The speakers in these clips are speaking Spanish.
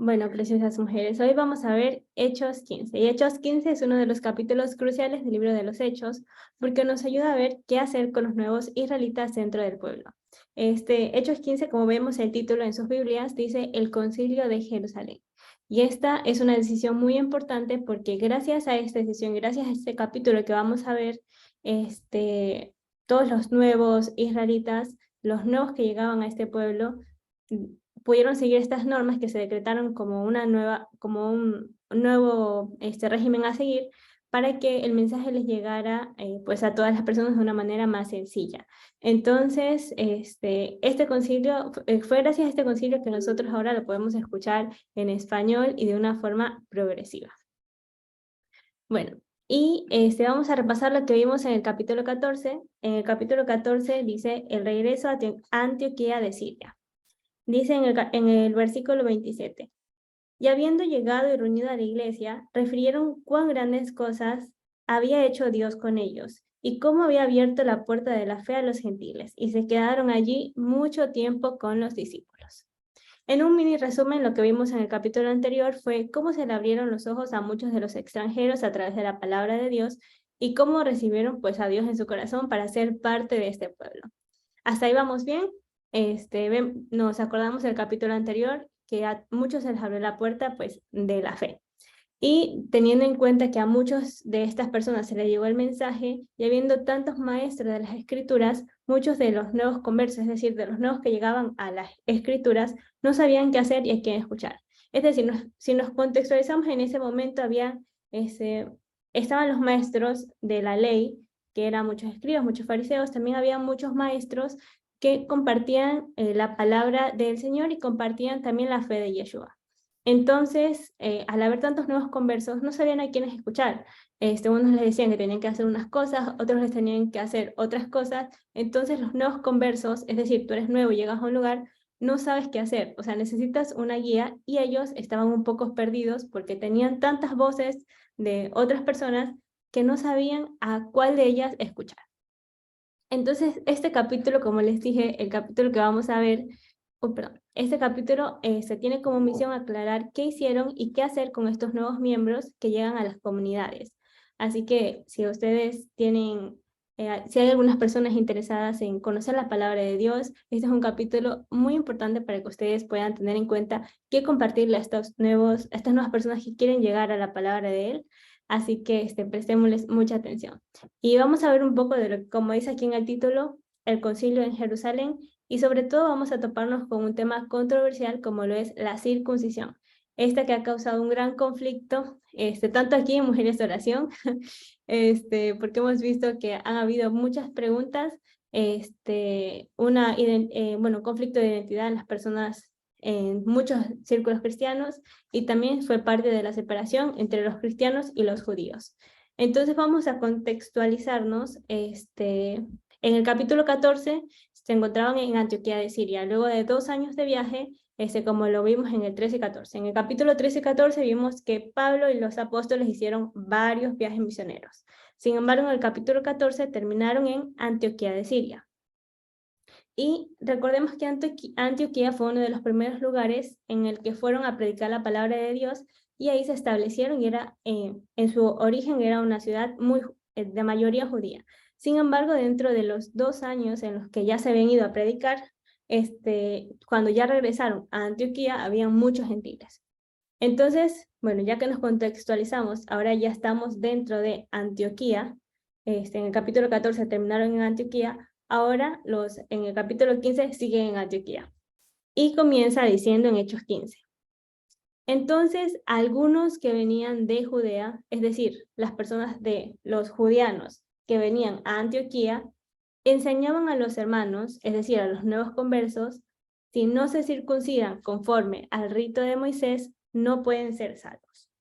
Bueno, preciosas mujeres, hoy vamos a ver Hechos 15. Y Hechos 15 es uno de los capítulos cruciales del libro de los Hechos, porque nos ayuda a ver qué hacer con los nuevos israelitas dentro del pueblo. Hechos 15, como vemos el título en sus Biblias, dice el Concilio de Jerusalén. Y esta es una decisión muy importante porque gracias a esta decisión, gracias a este capítulo que vamos a ver, todos los nuevos israelitas, los nuevos que llegaban a este pueblo, pudieron seguir estas normas que se decretaron como un nuevo régimen a seguir para que el mensaje les llegara pues a todas las personas de una manera más sencilla. Entonces, este concilio, fue gracias a este concilio que nosotros ahora lo podemos escuchar en español y de una forma progresiva. Bueno, y vamos a repasar lo que vimos en el capítulo 14. En el capítulo 14 dice el regreso a Antioquía de Siria. Dice en el versículo 27, y habiendo llegado y reunido a la iglesia, refirieron cuán grandes cosas había hecho Dios con ellos, y cómo había abierto la puerta de la fe a los gentiles, y se quedaron allí mucho tiempo con los discípulos. En un mini resumen, lo que vimos en el capítulo anterior fue cómo se le abrieron los ojos a muchos de los extranjeros a través de la palabra de Dios, y cómo recibieron pues a Dios en su corazón para ser parte de este pueblo. Hasta ahí vamos bien. Nos acordamos del capítulo anterior que a muchos se les abrió la puerta pues de la fe. Y teniendo en cuenta que a muchos de estas personas se les llegó el mensaje, y habiendo tantos maestros de las escrituras, muchos de los nuevos conversos, es decir, de los nuevos que llegaban a las escrituras, no sabían qué hacer y a quién escuchar. Es decir, si nos contextualizamos en ese momento, estaban los maestros de la ley, que eran muchos escribas, muchos fariseos, también había muchos maestros que compartían la palabra del Señor y compartían también la fe de Yeshua. Entonces, al haber tantos nuevos conversos, no sabían a quiénes escuchar. Unos les decían que tenían que hacer unas cosas, otros les tenían que hacer otras cosas. Entonces, los nuevos conversos, es decir, tú eres nuevo y llegas a un lugar, no sabes qué hacer. O sea, necesitas una guía y ellos estaban un poco perdidos porque tenían tantas voces de otras personas que no sabían a cuál de ellas escuchar. Entonces, este capítulo, como les dije, el capítulo que vamos a ver, este capítulo se tiene como misión aclarar qué hicieron y qué hacer con estos nuevos miembros que llegan a las comunidades. Así que si ustedes tienen, si hay algunas personas interesadas en conocer la palabra de Dios, este es un capítulo muy importante para que ustedes puedan tener en cuenta qué compartirle a estas nuevas personas que quieren llegar a la palabra de Él. Así que prestémosles mucha atención. Y vamos a ver un poco de lo, como dice aquí en el título, el concilio en Jerusalén, y sobre todo vamos a toparnos con un tema controversial como lo es la circuncisión. Esta que ha causado un gran conflicto, tanto aquí en Mujeres de Oración, porque hemos visto que han habido muchas preguntas, conflicto de identidad en las personas en muchos círculos cristianos, y también fue parte de la separación entre los cristianos y los judíos. Entonces vamos a contextualizarnos. En el capítulo 14 se encontraban en Antioquía de Siria. Luego de 2 años de viaje, como lo vimos en el 13 y 14. En el capítulo 13 y 14 vimos que Pablo y los apóstoles hicieron varios viajes misioneros. Sin embargo, en el capítulo 14 terminaron en Antioquía de Siria. Y recordemos que Antioquía fue uno de los primeros lugares en el que fueron a predicar la palabra de Dios, y ahí se establecieron, y en su origen era una ciudad de mayoría judía. Sin embargo, dentro de los 2 años en los que ya se habían ido a predicar, cuando ya regresaron a Antioquía, había muchos gentiles. Entonces, bueno, ya que nos contextualizamos, ahora ya estamos dentro de Antioquía. En el capítulo 14 terminaron en Antioquía, ahora en el capítulo 15 siguen en Antioquía. Y comienza diciendo en Hechos 15. Entonces, algunos que venían de Judea, es decir, las personas de los judeanos que venían a Antioquía, enseñaban a los hermanos, es decir, a los nuevos conversos, si no se circuncidan conforme al rito de Moisés, no pueden ser salvos.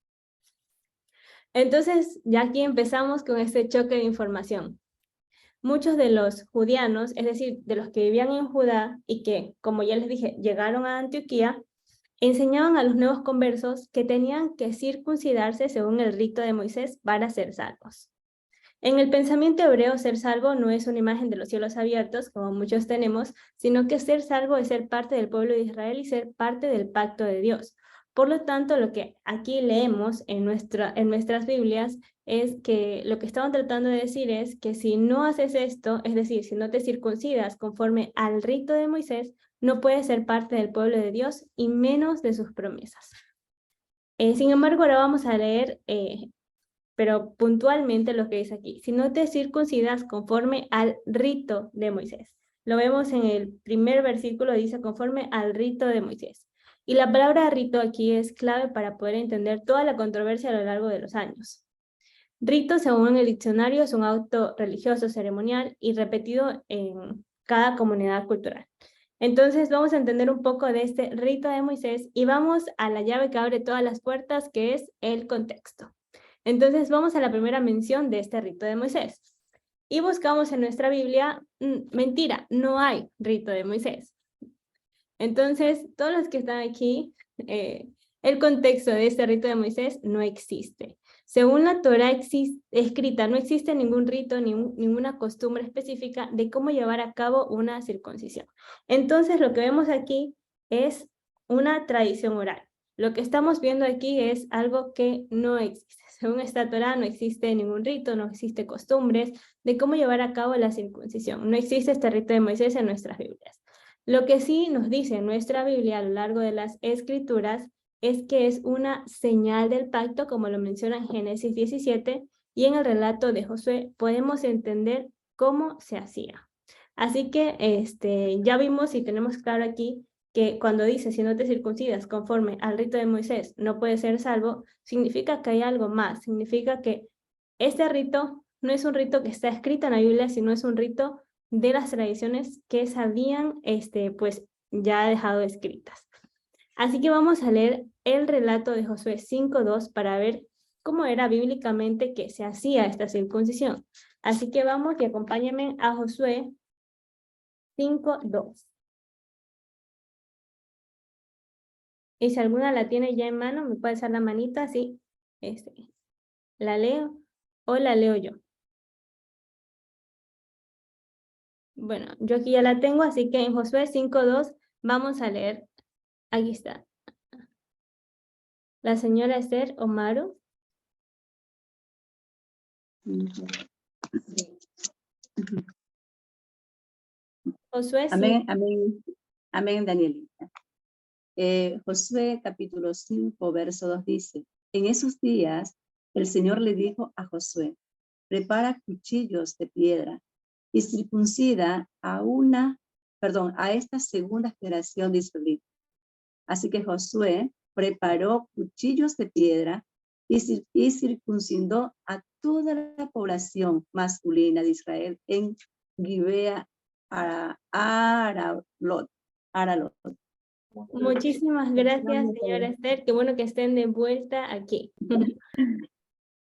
Entonces, ya aquí empezamos con este choque de información. Muchos de los judeanos, es decir, de los que vivían en Judá y que, como ya les dije, llegaron a Antioquía, enseñaban a los nuevos conversos que tenían que circuncidarse según el rito de Moisés para ser salvos. En el pensamiento hebreo, ser salvo no es una imagen de los cielos abiertos, como muchos tenemos, sino que ser salvo es ser parte del pueblo de Israel y ser parte del pacto de Dios. Por lo tanto, lo que aquí leemos en nuestras Biblias es que lo que estaban tratando de decir es que si no haces esto, es decir, si no te circuncidas conforme al rito de Moisés, no puedes ser parte del pueblo de Dios y menos de sus promesas. Sin embargo, ahora vamos a leer, pero puntualmente lo que dice aquí. Si no te circuncidas conforme al rito de Moisés. Lo vemos en el primer versículo, dice conforme al rito de Moisés. Y la palabra rito aquí es clave para poder entender toda la controversia a lo largo de los años. Rito, según el diccionario, es un acto religioso ceremonial y repetido en cada comunidad cultural. Entonces vamos a entender un poco de este rito de Moisés y vamos a la llave que abre todas las puertas, que es el contexto. Entonces vamos a la primera mención de este rito de Moisés. Y buscamos en nuestra Biblia, mentira, no hay rito de Moisés. Entonces, todos los que están aquí, el contexto de este rito de Moisés no existe. Según la Torá escrita, no existe ningún rito, ninguna costumbre específica de cómo llevar a cabo una circuncisión. Entonces, lo que vemos aquí es una tradición oral. Lo que estamos viendo aquí es algo que no existe. Según esta Torá, no existe ningún rito, no existe costumbres de cómo llevar a cabo la circuncisión. No existe este rito de Moisés en nuestras Biblias. Lo que sí nos dice nuestra Biblia a lo largo de las Escrituras es que es una señal del pacto, como lo menciona en Génesis 17, y en el relato de Josué podemos entender cómo se hacía. Así que ya vimos y tenemos claro aquí que cuando dice si no te circuncidas conforme al rito de Moisés no puedes ser salvo, significa que hay algo más, significa que este rito no es un rito que está escrito en la Biblia, sino es un rito de las tradiciones que se habían pues ya dejado escritas. Así que vamos a leer el relato de Josué 5:2 para ver cómo era bíblicamente que se hacía esta circuncisión. Así que vamos y acompáñenme a Josué 5:2. Y si alguna la tiene ya en mano, me puede hacer la manita así. ¿La leo o la leo yo? Bueno, yo aquí ya la tengo, así que en Josué 5:2 vamos a leer. Aquí está. La señora Esther Omaru. Josué 5. Amén, amén, amén, Daniel. Josué capítulo 5, verso 2 dice, en esos días el Señor le dijo a Josué, prepara cuchillos de piedra y circuncida a esta segunda generación de israelitas. Así que Josué preparó cuchillos de piedra y circuncidó a toda la población masculina de Israel en Gibea Aralot. Muchísimas gracias, señora Esther. Qué bueno que estén de vuelta aquí.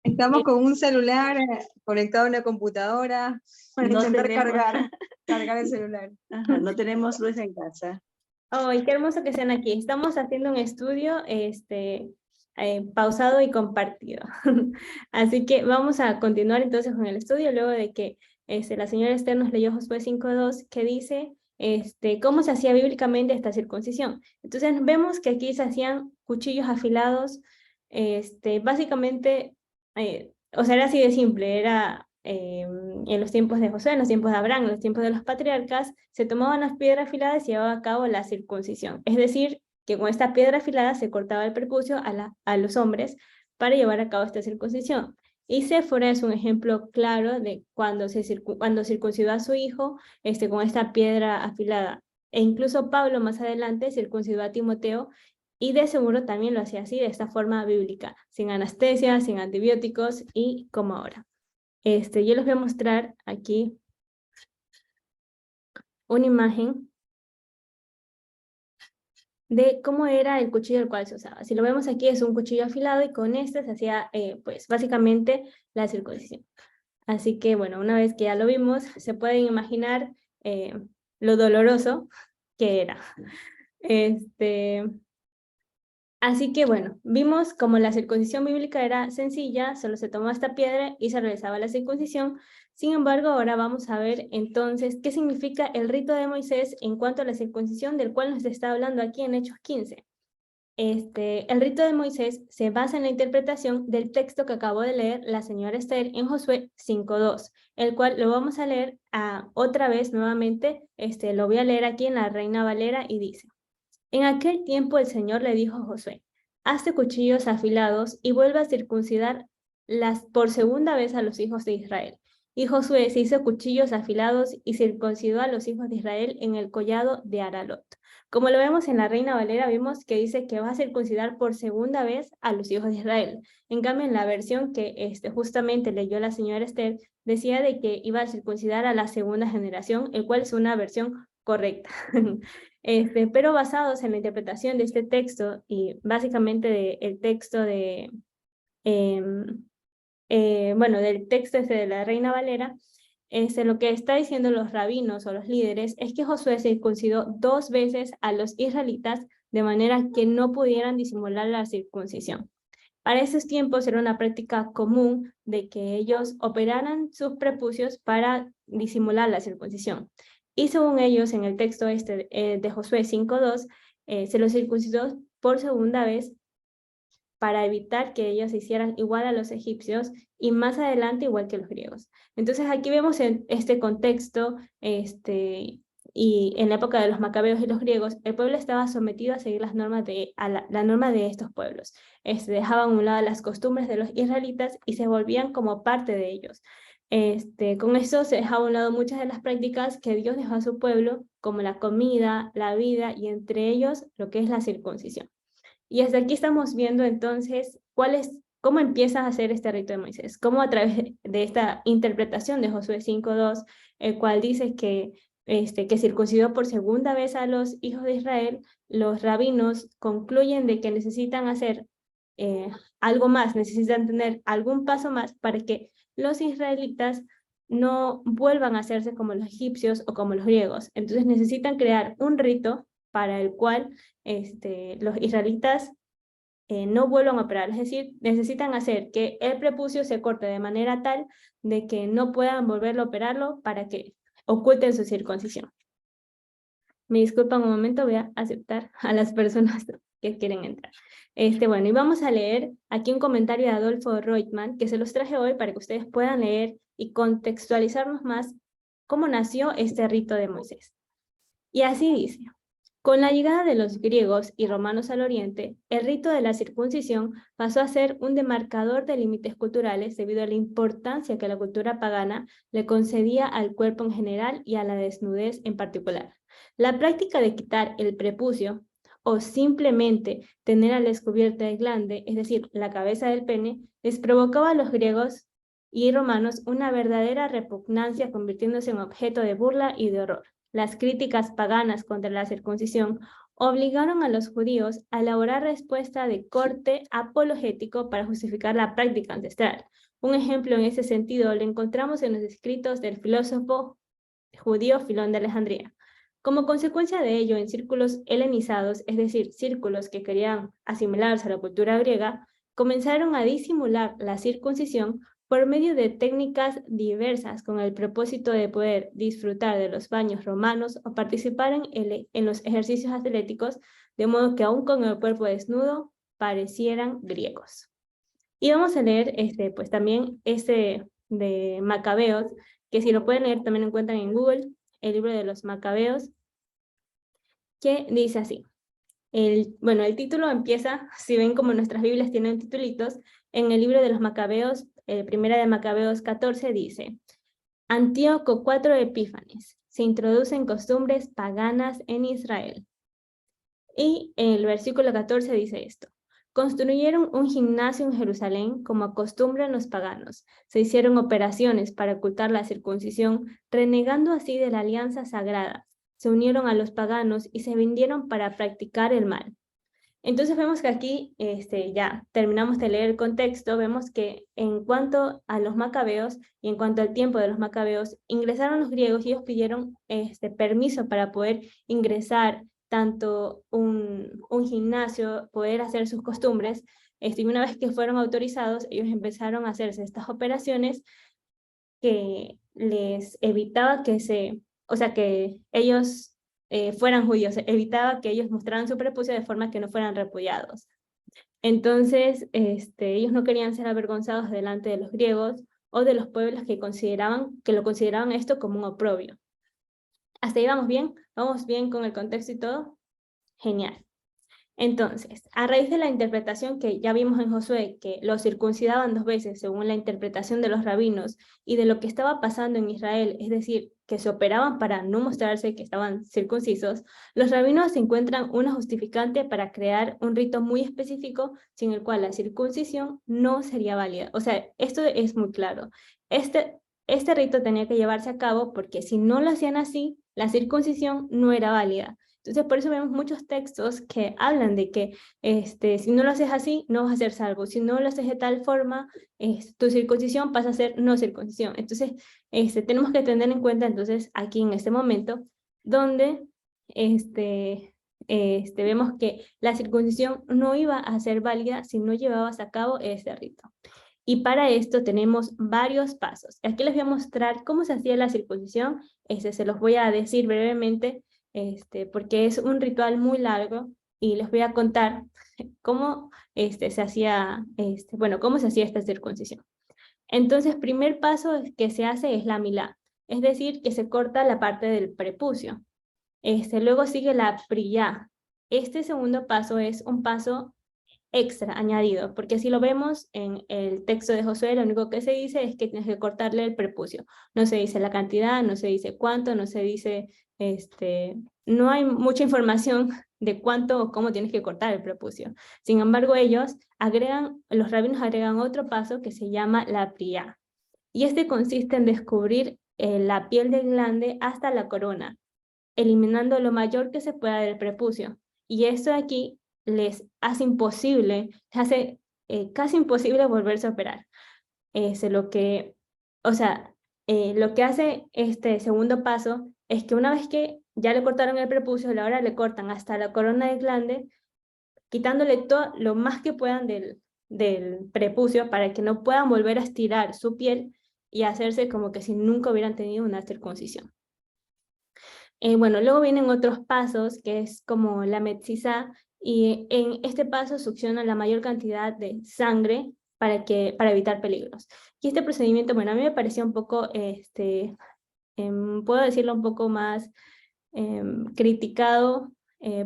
Estamos con un celular conectado a una computadora para No intentar tenemos- cargar el celular. Ajá, no tenemos luz en casa. ¡Ay, qué hermoso que estén aquí! Estamos haciendo un estudio pausado y compartido. Así que vamos a continuar entonces con el estudio luego de que la señora Esther nos leyó Josué 5:2 que dice cómo se hacía bíblicamente esta circuncisión. Entonces vemos que aquí se hacían cuchillos afilados, básicamente, o sea, era así de simple, era en los tiempos de Josué, en los tiempos de Abraham, en los tiempos de los patriarcas, se tomaban las piedras afiladas y se llevaba a cabo la circuncisión. Es decir, que con esta piedra afilada se cortaba el prepucio a los hombres para llevar a cabo esta circuncisión. Y Séfora es un ejemplo claro de cuando circuncidó a su hijo con esta piedra afilada. E incluso Pablo más adelante circuncidó a Timoteo y de seguro también lo hacía así, de esta forma bíblica, sin anestesia, sin antibióticos y como ahora. Yo les voy a mostrar aquí una imagen de cómo era el cuchillo el cual se usaba. Si lo vemos aquí es un cuchillo afilado y con este se hacía pues básicamente la circuncisión. Así que bueno, una vez que ya lo vimos, se pueden imaginar lo doloroso que era. Así que bueno, vimos como la circuncisión bíblica era sencilla, solo se tomaba esta piedra y se realizaba la circuncisión. Sin embargo, ahora vamos a ver entonces qué significa el rito de Moisés en cuanto a la circuncisión del cual nos está hablando aquí en Hechos 15. el rito de Moisés se basa en la interpretación del texto que acabó de leer la señora Esther en Josué 5:2, el cual lo vamos a leer otra vez nuevamente. Lo voy a leer aquí en la Reina Valera y dice: En aquel tiempo el Señor le dijo a Josué: hazte cuchillos afilados y vuelve a circuncidar por segunda vez a los hijos de Israel. Y Josué se hizo cuchillos afilados y circuncidó a los hijos de Israel en el collado de Aralot. Como lo vemos en la Reina Valera, vimos que dice que va a circuncidar por segunda vez a los hijos de Israel. En cambio, en la versión que justamente leyó la señora Esther, decía de que iba a circuncidar a la segunda generación, el cual es una versión correcta. Pero basados en la interpretación de este texto y básicamente del texto del texto de la Reina Valera, lo que está diciendo los rabinos o los líderes es que Josué circuncidó 2 veces a los israelitas de manera que no pudieran disimular la circuncisión. Para esos tiempos era una práctica común de que ellos operaran sus prepucios para disimular la circuncisión. Y según ellos, en el texto de Josué 5:2, se los circuncidó por segunda vez para evitar que ellos se hicieran igual a los egipcios y más adelante igual que los griegos. Entonces aquí vemos en este contexto, y en la época de los macabeos y los griegos, el pueblo estaba sometido a seguir las normas la norma de estos pueblos. Dejaban a un lado las costumbres de los israelitas y se volvían como parte de ellos. Con eso se dejaba a un lado muchas de las prácticas que Dios dejó a su pueblo, como la comida, la vida y entre ellos lo que es la circuncisión. Y hasta aquí estamos viendo entonces cómo empieza a hacer este rito de Moisés, cómo a través de esta interpretación de Josué 5:2, el cual dice que circuncidó por segunda vez a los hijos de Israel, los rabinos concluyen de que necesitan hacer algo más, necesitan tener algún paso más para que los israelitas no vuelvan a hacerse como los egipcios o como los griegos. Entonces necesitan crear un rito para el cual los israelitas no vuelvan a operar, es decir, necesitan hacer que el prepucio se corte de manera tal de que no puedan volverlo a operarlo para que oculten su circuncisión. Me disculpan un momento, voy a aceptar a las personas que quieren entrar. Bueno, y vamos a leer aquí un comentario de Adolfo Reutemann, que se los traje hoy para que ustedes puedan leer y contextualizarnos más cómo nació este rito de Moisés. Y así dice: con la llegada de los griegos y romanos al oriente, el rito de la circuncisión pasó a ser un demarcador de límites culturales debido a la importancia que la cultura pagana le concedía al cuerpo en general y a la desnudez en particular. La práctica de quitar el prepucio o simplemente tener al descubierto el glande, es decir, la cabeza del pene, les provocaba a los griegos y romanos una verdadera repugnancia, convirtiéndose en objeto de burla y de horror. Las críticas paganas contra la circuncisión obligaron a los judíos a elaborar respuesta de corte apologético para justificar la práctica ancestral. Un ejemplo en ese sentido lo encontramos en los escritos del filósofo judío Filón de Alejandría. Como consecuencia de ello, en círculos helenizados, es decir, círculos que querían asimilarse a la cultura griega, comenzaron a disimular la circuncisión por medio de técnicas diversas con el propósito de poder disfrutar de los baños romanos o participar en los ejercicios atléticos, de modo que aún con el cuerpo desnudo parecieran griegos. Y vamos a leer pues también de Macabeos, que si lo pueden leer también lo encuentran en Google, el libro de los Macabeos, que dice así. El título empieza, si ven como nuestras Biblias tienen titulitos, en el libro de los Macabeos, primera de Macabeos 14 dice: Antíoco IV Epífanes, se introducen costumbres paganas en Israel. Y en el versículo 14 dice esto: construyeron un gimnasio en Jerusalén como acostumbran los paganos. Se hicieron operaciones para ocultar la circuncisión, renegando así de la alianza sagrada. Se unieron a los paganos y se vendieron para practicar el mal. Entonces vemos que aquí, ya terminamos de leer el contexto, vemos que en cuanto a los macabeos y en cuanto al tiempo de los macabeos, ingresaron los griegos y ellos pidieron permiso para poder ingresar tanto un gimnasio, poder hacer sus costumbres, y una vez que fueron autorizados, ellos empezaron a hacerse estas operaciones que les evitaba que ellos fueran judíos, evitaba que ellos mostraran su prepucio de forma que no fueran repudiados. Entonces, ellos no querían ser avergonzados delante de los griegos o de los pueblos que lo consideraban esto como un oprobio. ¿Hasta ahí vamos bien? ¿Vamos bien con el contexto y todo? Genial. Entonces, a raíz de la interpretación que ya vimos en Josué, que los circuncidaban 2 veces según la interpretación de los rabinos, y de lo que estaba pasando en Israel, es decir, que se operaban para no mostrarse que estaban circuncisos, los rabinos encuentran una justificante para crear un rito muy específico sin el cual la circuncisión no sería válida. O sea, esto es muy claro. Este rito tenía que llevarse a cabo porque si no lo hacían así, la circuncisión no era válida. Entonces, por eso vemos muchos textos que hablan de que si no lo haces así, no vas a ser salvo. Si no lo haces de tal forma, tu circuncisión pasa a ser no circuncisión. Entonces, tenemos que tener en cuenta entonces aquí en este momento, donde vemos que la circuncisión no iba a ser válida si no llevabas a cabo este rito. Y para esto tenemos varios pasos. Aquí les voy a mostrar cómo se hacía la circuncisión. Se los voy a decir brevemente, porque es un ritual muy largo y les voy a contar cómo se hacía, cómo se hacía esta circuncisión. Entonces, primer paso que se hace es la milá, es decir, que se corta la parte del prepucio. Luego sigue la priyá. Este segundo paso es un paso extra, añadido, porque si lo vemos en el texto de Josué, lo único que se dice es que tienes que cortarle el prepucio. No se dice la cantidad, no se dice cuánto, no se dice, no hay mucha información de cuánto o cómo tienes que cortar el prepucio. Sin embargo, los rabinos agregan otro paso que se llama la priyá. Y este consiste en descubrir la piel del glande hasta la corona, eliminando lo mayor que se pueda del prepucio. Y esto aquí les hace casi imposible volverse a operar. Lo que hace este segundo paso es que una vez que ya le cortaron el prepucio, ahora le cortan hasta la corona del glande, quitándole todo lo más que puedan del prepucio para que no puedan volver a estirar su piel y hacerse como que si nunca hubieran tenido una circuncisión. Luego vienen otros pasos, que es como la metzizá, y en este paso succiona la mayor cantidad de sangre para evitar peligros. Y este procedimiento, a mí me parecía un poco, puedo decirlo un poco más criticado,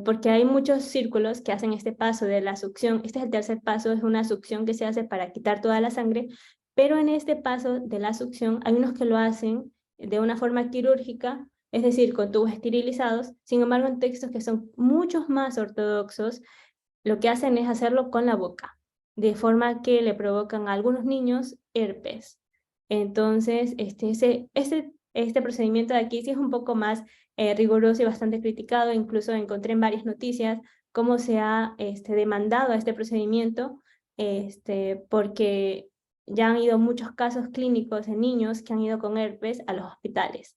porque hay muchos círculos que hacen este paso de la succión. Este es el tercer paso, es una succión que se hace para quitar toda la sangre, pero en este paso de la succión hay unos que lo hacen de una forma quirúrgica, es decir, con tubos esterilizados. Sin embargo, en textos que son muchos más ortodoxos, lo que hacen es hacerlo con la boca, de forma que le provocan a algunos niños herpes. Entonces, este procedimiento de aquí sí es un poco más riguroso y bastante criticado. Incluso encontré en varias noticias cómo se ha demandado a este procedimiento, porque ya han ido muchos casos clínicos de niños que han ido con herpes a los hospitales.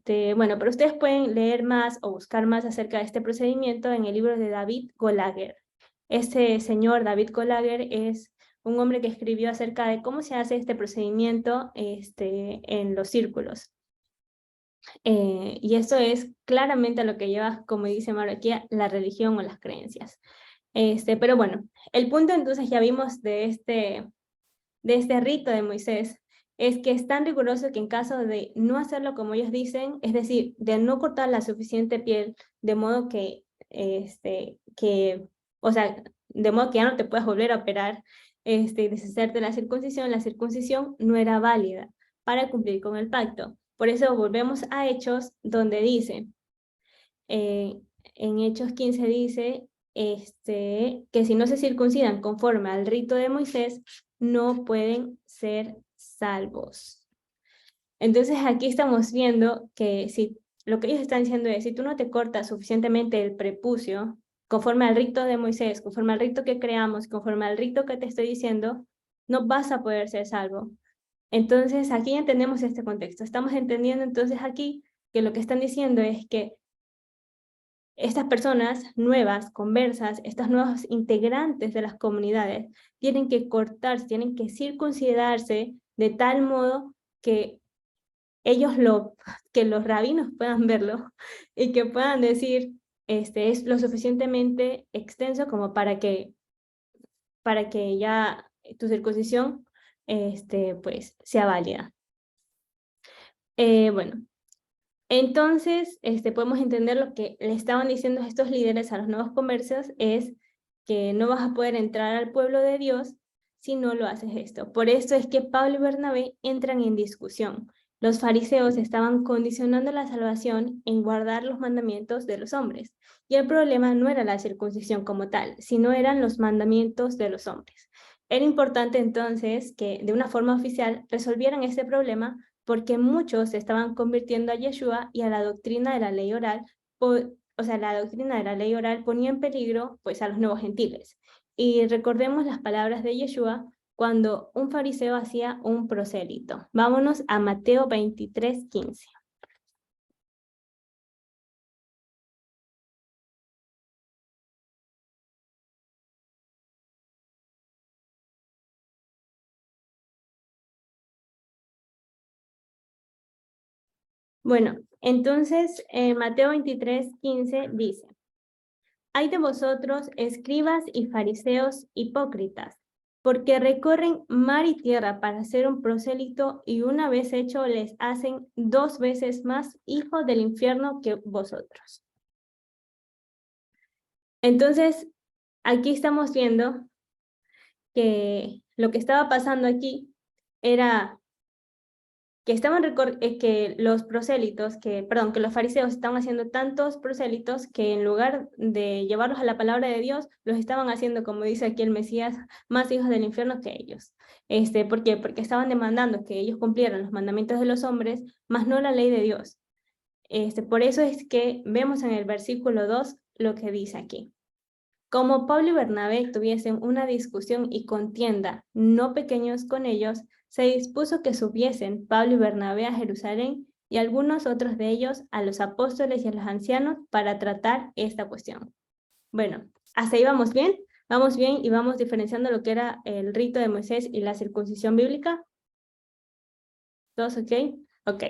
Pero ustedes pueden leer más o buscar más acerca de este procedimiento en el libro de David Golager. Este señor David Golager es un hombre que escribió acerca de cómo se hace este procedimiento en los círculos. Y eso es claramente a lo que lleva, como dice Mauro aquí, la religión o las creencias. Pero bueno, el punto entonces ya vimos de este rito de Moisés, es que es tan riguroso que en caso de no hacerlo como ellos dicen, es decir, de no cortar la suficiente piel, de modo que ya no te puedas volver a operar, y deshacerte de la circuncisión no era válida para cumplir con el pacto. Por eso volvemos a Hechos, donde dice, en Hechos 15 dice, que si no se circuncidan conforme al rito de Moisés, no pueden ser salvos. Entonces aquí estamos viendo que lo que ellos están diciendo es, si tú no te cortas suficientemente el prepucio, conforme al rito de Moisés, conforme al rito que creamos, conforme al rito que te estoy diciendo, no vas a poder ser salvo. Entonces aquí entendemos este contexto. Estamos entendiendo entonces aquí que lo que están diciendo es que estas personas nuevas, conversas, estos nuevos integrantes de las comunidades, tienen que cortarse, tienen que circuncidarse de tal modo que que los rabinos puedan verlo y que puedan decir, es lo suficientemente extenso como para que ya tu circuncisión, pues, sea válida. Bueno, entonces, podemos entender lo que le estaban diciendo estos líderes a los nuevos conversos es que no vas a poder entrar al pueblo de Dios si no lo haces esto. Por esto es que Pablo y Bernabé entran en discusión. Los fariseos estaban condicionando la salvación en guardar los mandamientos de los hombres. Y el problema no era la circuncisión como tal, sino eran los mandamientos de los hombres. Era importante entonces que de una forma oficial resolvieran este problema porque muchos se estaban convirtiendo a Yeshua y a la doctrina de la ley oral, la doctrina de la ley oral ponía en peligro pues a los nuevos gentiles. Y recordemos las palabras de Yeshua cuando un fariseo hacía un prosélito. Vámonos a Mateo 23:15. Bueno, entonces Mateo 23:15 dice: Ay de vosotros, escribas y fariseos hipócritas, porque recorren mar y tierra para hacer un prosélito y una vez hecho les hacen 2 veces más hijo del infierno que vosotros. Entonces, aquí estamos viendo que lo que estaba pasando aquí era que que los prosélitos, que los fariseos estaban haciendo tantos prosélitos que en lugar de llevarlos a la palabra de Dios, los estaban haciendo, como dice aquí el Mesías, más hijos del infierno que ellos. ¿Por qué? Porque estaban demandando que ellos cumplieran los mandamientos de los hombres, más no la ley de Dios. Por eso es que vemos en el versículo 2 lo que dice aquí. Como Pablo y Bernabé tuviesen una discusión y contienda no pequeños con ellos, se dispuso que subiesen Pablo y Bernabé a Jerusalén y algunos otros de ellos a los apóstoles y a los ancianos para tratar esta cuestión. Bueno, hasta ahí vamos bien y vamos diferenciando lo que era el rito de Moisés y la circuncisión bíblica. ¿Todos ok? Ok.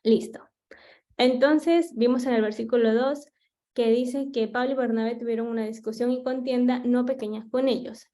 Listo. Entonces, vimos en el versículo 2 que dice que Pablo y Bernabé tuvieron una discusión y contienda no pequeñas con ellos.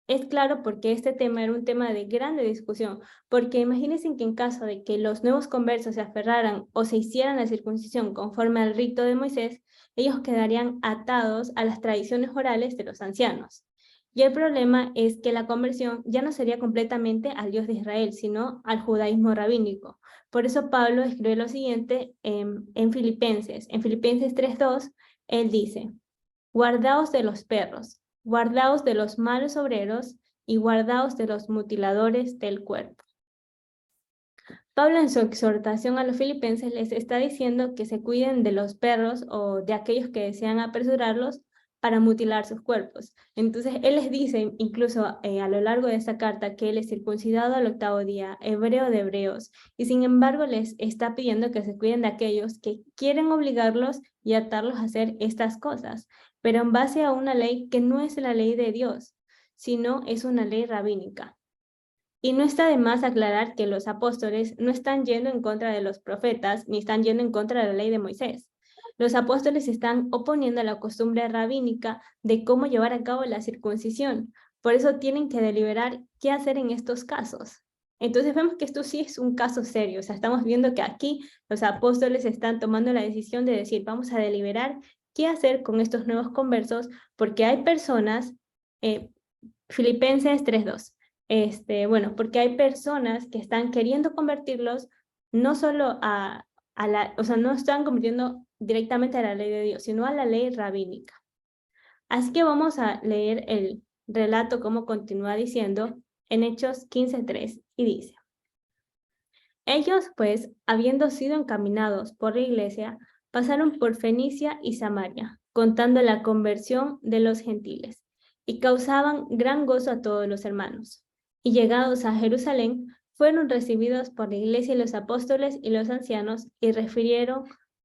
Es claro porque este tema era un tema de grande discusión, porque imagínense que en caso de que los nuevos conversos se aferraran o se hicieran la circuncisión conforme al rito de Moisés, ellos quedarían atados a las tradiciones orales de los ancianos. Y el problema es que la conversión ya no sería completamente al Dios de Israel, sino al judaísmo rabínico. Por eso Pablo escribe lo siguiente en Filipenses. En Filipenses 3:2, él dice: guardaos de los perros, guardaos de los malos obreros y guardaos de los mutiladores del cuerpo. Pablo en su exhortación a los filipenses les está diciendo que se cuiden de los perros o de aquellos que desean apresurarlos para mutilar sus cuerpos. Entonces, él les dice, incluso a lo largo de esta carta, que él es circuncidado al 8º día, hebreo de hebreos, y sin embargo les está pidiendo que se cuiden de aquellos que quieren obligarlos y atarlos a hacer estas cosas, pero en base a una ley que no es la ley de Dios, sino es una ley rabínica. Y no está de más aclarar que los apóstoles no están yendo en contra de los profetas, ni están yendo en contra de la ley de Moisés. Los apóstoles están oponiendo a la costumbre rabínica de cómo llevar a cabo la circuncisión. Por eso tienen que deliberar qué hacer en estos casos. Entonces vemos que esto sí es un caso serio. O sea, estamos viendo que aquí los apóstoles están tomando la decisión de decir, vamos a deliberar qué hacer con estos nuevos conversos, porque hay personas, Filipenses 3:2. Bueno, porque hay personas que están queriendo convertirlos no solo no están convirtiendo directamente a la ley de Dios, sino a la ley rabínica. Así que vamos a leer el relato como continúa diciendo en Hechos 15:3 y dice: ellos pues, habiendo sido encaminados por la iglesia, pasaron por Fenicia y Samaria, contando la conversión de los gentiles, y causaban gran gozo a todos los hermanos. Y llegados a Jerusalén, fueron recibidos por la iglesia y los apóstoles y los ancianos, y refirieron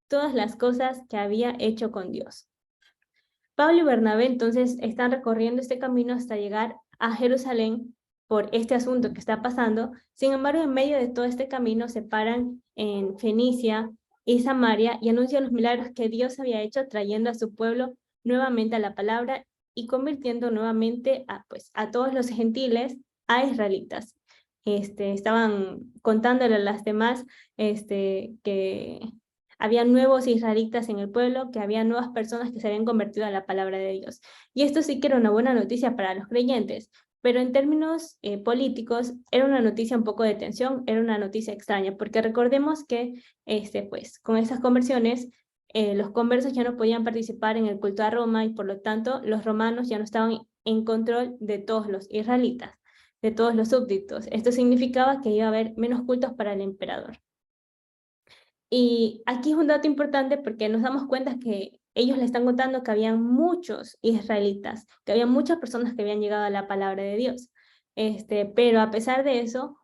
todas las cosas que había hecho con Dios. Pablo y Bernabé entonces están recorriendo este camino hasta llegar a Jerusalén, por este asunto que está pasando. Sin embargo, en medio de todo este camino se paran en Fenicia y Samaria y anuncian los milagros que Dios había hecho, trayendo a su pueblo nuevamente a la palabra y convirtiendo nuevamente a todos los gentiles a israelitas. Estaban contándole a las demás que había nuevos israelitas en el pueblo, que había nuevas personas que se habían convertido a la palabra de Dios. Y esto sí que era una buena noticia para los creyentes, pero en términos políticos era una noticia un poco de tensión, era una noticia extraña, porque recordemos que pues, con esas conversiones los conversos ya no podían participar en el culto a Roma y por lo tanto los romanos ya no estaban en control de todos los israelitas, de todos los súbditos. Esto significaba que iba a haber menos cultos para el emperador. Y aquí es un dato importante porque nos damos cuenta que ellos le están contando que habían muchos israelitas, que había muchas personas que habían llegado a la palabra de Dios. Pero a pesar de eso,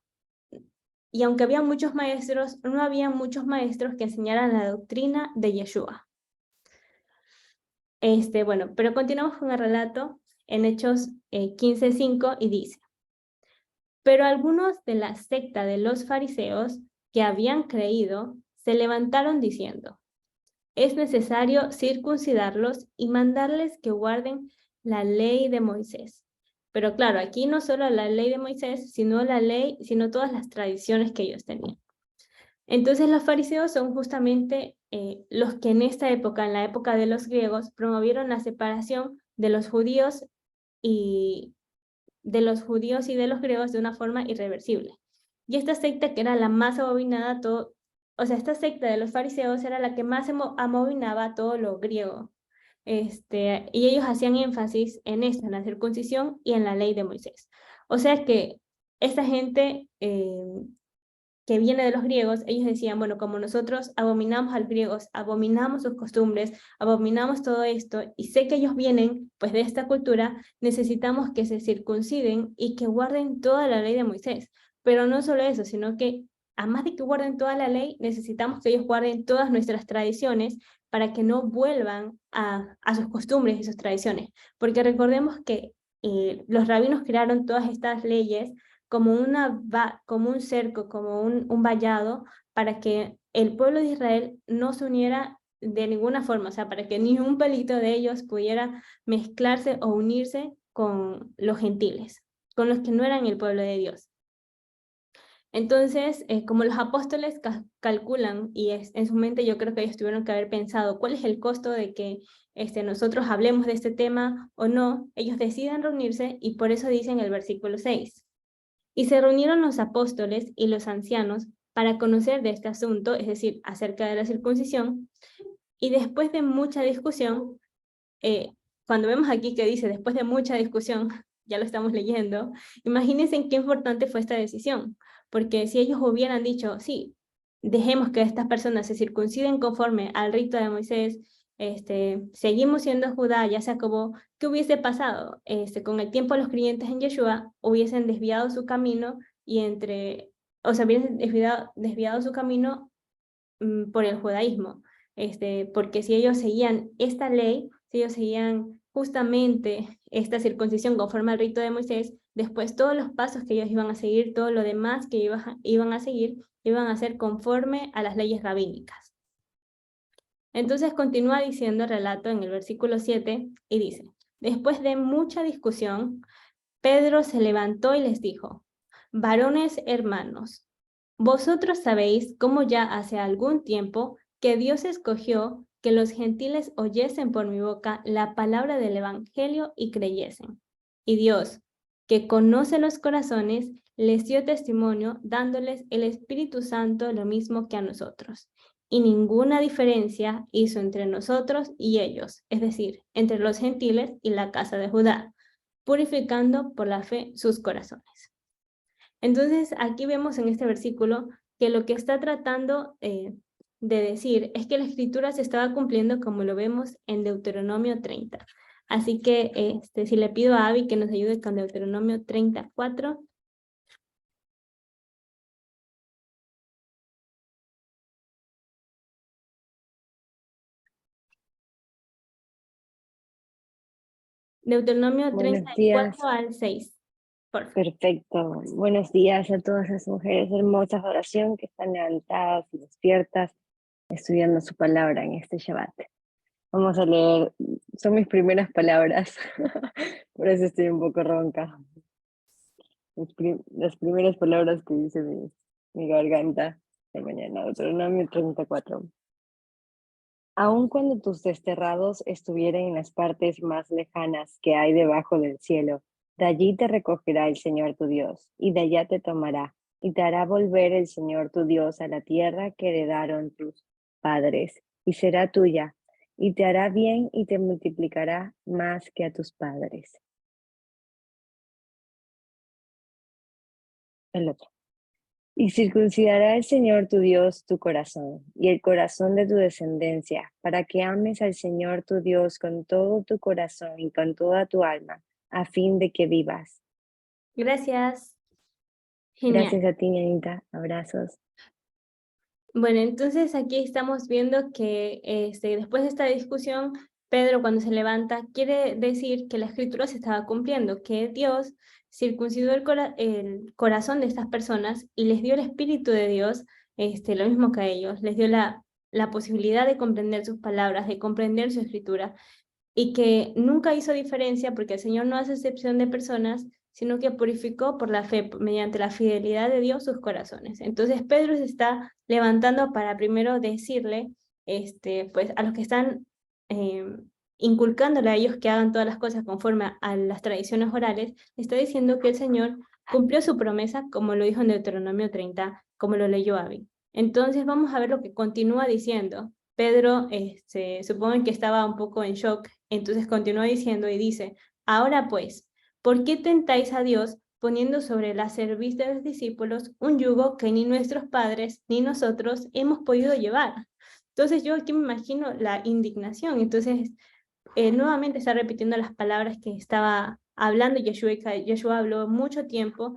y aunque había muchos maestros, no había muchos maestros que enseñaran la doctrina de Yeshua. Bueno, pero continuamos con el relato en Hechos 15:5 y dice: pero algunos de la secta de los fariseos que habían creído se levantaron diciendo: es necesario circuncidarlos y mandarles que guarden la ley de Moisés. Pero claro, aquí no solo la ley de Moisés, sino la ley, sino todas las tradiciones que ellos tenían. Entonces los fariseos son justamente los que en esta época, en la época de los griegos, promovieron la separación de los judíos y de los griegos de una forma irreversible. Y esta secta que era la más abominada, esta secta de los fariseos era la que más abominaba todo lo griego. Y ellos hacían énfasis en esto, en la circuncisión y en la ley de Moisés. O sea que esta gente que viene de los griegos, ellos decían, bueno, como nosotros abominamos a los griegos, abominamos sus costumbres, abominamos todo esto, y sé que ellos vienen pues de esta cultura, necesitamos que se circunciden y que guarden toda la ley de Moisés. Pero no solo eso, sino que además de que guarden toda la ley, necesitamos que ellos guarden todas nuestras tradiciones para que no vuelvan a sus costumbres y sus tradiciones. Porque recordemos que los rabinos crearon todas estas leyes como como un cerco, como un vallado, para que el pueblo de Israel no se uniera de ninguna forma, o sea, para que ni un pelito de ellos pudiera mezclarse o unirse con los gentiles, con los que no eran el pueblo de Dios. Entonces, como los apóstoles calculan, y en su mente yo creo que ellos tuvieron que haber pensado cuál es el costo de que nosotros hablemos de este tema o no, ellos deciden reunirse y por eso dicen el versículo 6. Y se reunieron los apóstoles y los ancianos para conocer de este asunto, es decir, acerca de la circuncisión, y después de mucha discusión, cuando vemos aquí que dice después de mucha discusión, ya lo estamos leyendo, imagínense qué importante fue esta decisión, porque si ellos hubieran dicho, sí, dejemos que estas personas se circunciden conforme al rito de Moisés, seguimos siendo Judá, ya se acabó, ¿qué hubiese pasado? Con el tiempo los creyentes en Yeshua hubiesen desviado su camino y hubiesen desviado su camino por el judaísmo, porque si ellos seguían esta ley, si ellos seguían justamente esta circuncisión conforme al rito de Moisés, después todos los pasos que ellos iban a seguir, todo lo demás que iban a seguir, iban a ser conforme a las leyes rabínicas. Entonces continúa diciendo el relato en el versículo 7 y dice: después de mucha discusión, Pedro se levantó y les dijo: varones hermanos, vosotros sabéis cómo ya hace algún tiempo que Dios escogió que los gentiles oyesen por mi boca la palabra del evangelio y creyesen. Y Dios, que conoce los corazones, les dio testimonio dándoles el Espíritu Santo lo mismo que a nosotros. Y ninguna diferencia hizo entre nosotros y ellos, es decir, entre los gentiles y la casa de Judá, purificando por la fe sus corazones. Entonces, aquí vemos en este versículo que lo que está tratando de decir es que la escritura se estaba cumpliendo como lo vemos en Deuteronomio 30. Así que si le pido a Abby que nos ayude con Deuteronomio 34. Deuteronomio Buenos días. 34 al 6. Por favor. Perfecto. Buenos días a todas las mujeres hermosas de oración que están levantadas y despiertas, estudiando su palabra en este Shabbat. Vamos a leer, son mis primeras palabras, por eso estoy un poco ronca. Las primeras palabras que dice mi garganta de mañana, Deuteronomio 34. Aun cuando tus desterrados estuvieran en las partes más lejanas que hay debajo del cielo, de allí te recogerá el Señor tu Dios, y de allá te tomará, y te hará volver el Señor tu Dios a la tierra que heredaron tus padres, y será tuya, y te hará bien y te multiplicará más que a tus padres. El otro. Y circuncidará el Señor tu Dios tu corazón y el corazón de tu descendencia, para que ames al Señor tu Dios con todo tu corazón y con toda tu alma, a fin de que vivas. Gracias. Genial. Gracias a ti, Anita. Abrazos. Bueno, entonces aquí estamos viendo que después de esta discusión, Pedro cuando se levanta quiere decir que la escritura se estaba cumpliendo, que Dios circuncidó el corazón de estas personas y les dio el Espíritu de Dios, lo mismo que a ellos, les dio la posibilidad de comprender sus palabras, de comprender su escritura, y que nunca hizo diferencia porque el Señor no hace excepción de personas, sino que purificó por la fe, mediante la fidelidad de Dios, sus corazones. Entonces Pedro se está levantando para primero decirle, pues a los que están inculcándole a ellos que hagan todas las cosas conforme a las tradiciones orales, le está diciendo que el Señor cumplió su promesa, como lo dijo en Deuteronomio 30, como lo leyó Abby. Entonces vamos a ver lo que continúa diciendo. Pedro, supongo que estaba un poco en shock, entonces continúa diciendo y dice, ahora pues, ¿por qué tentáis a Dios poniendo sobre la cerviz de los discípulos un yugo que ni nuestros padres ni nosotros hemos podido llevar? Entonces yo aquí me imagino la indignación, entonces nuevamente está repitiendo las palabras que estaba hablando Yeshua, y que Yeshua habló mucho tiempo,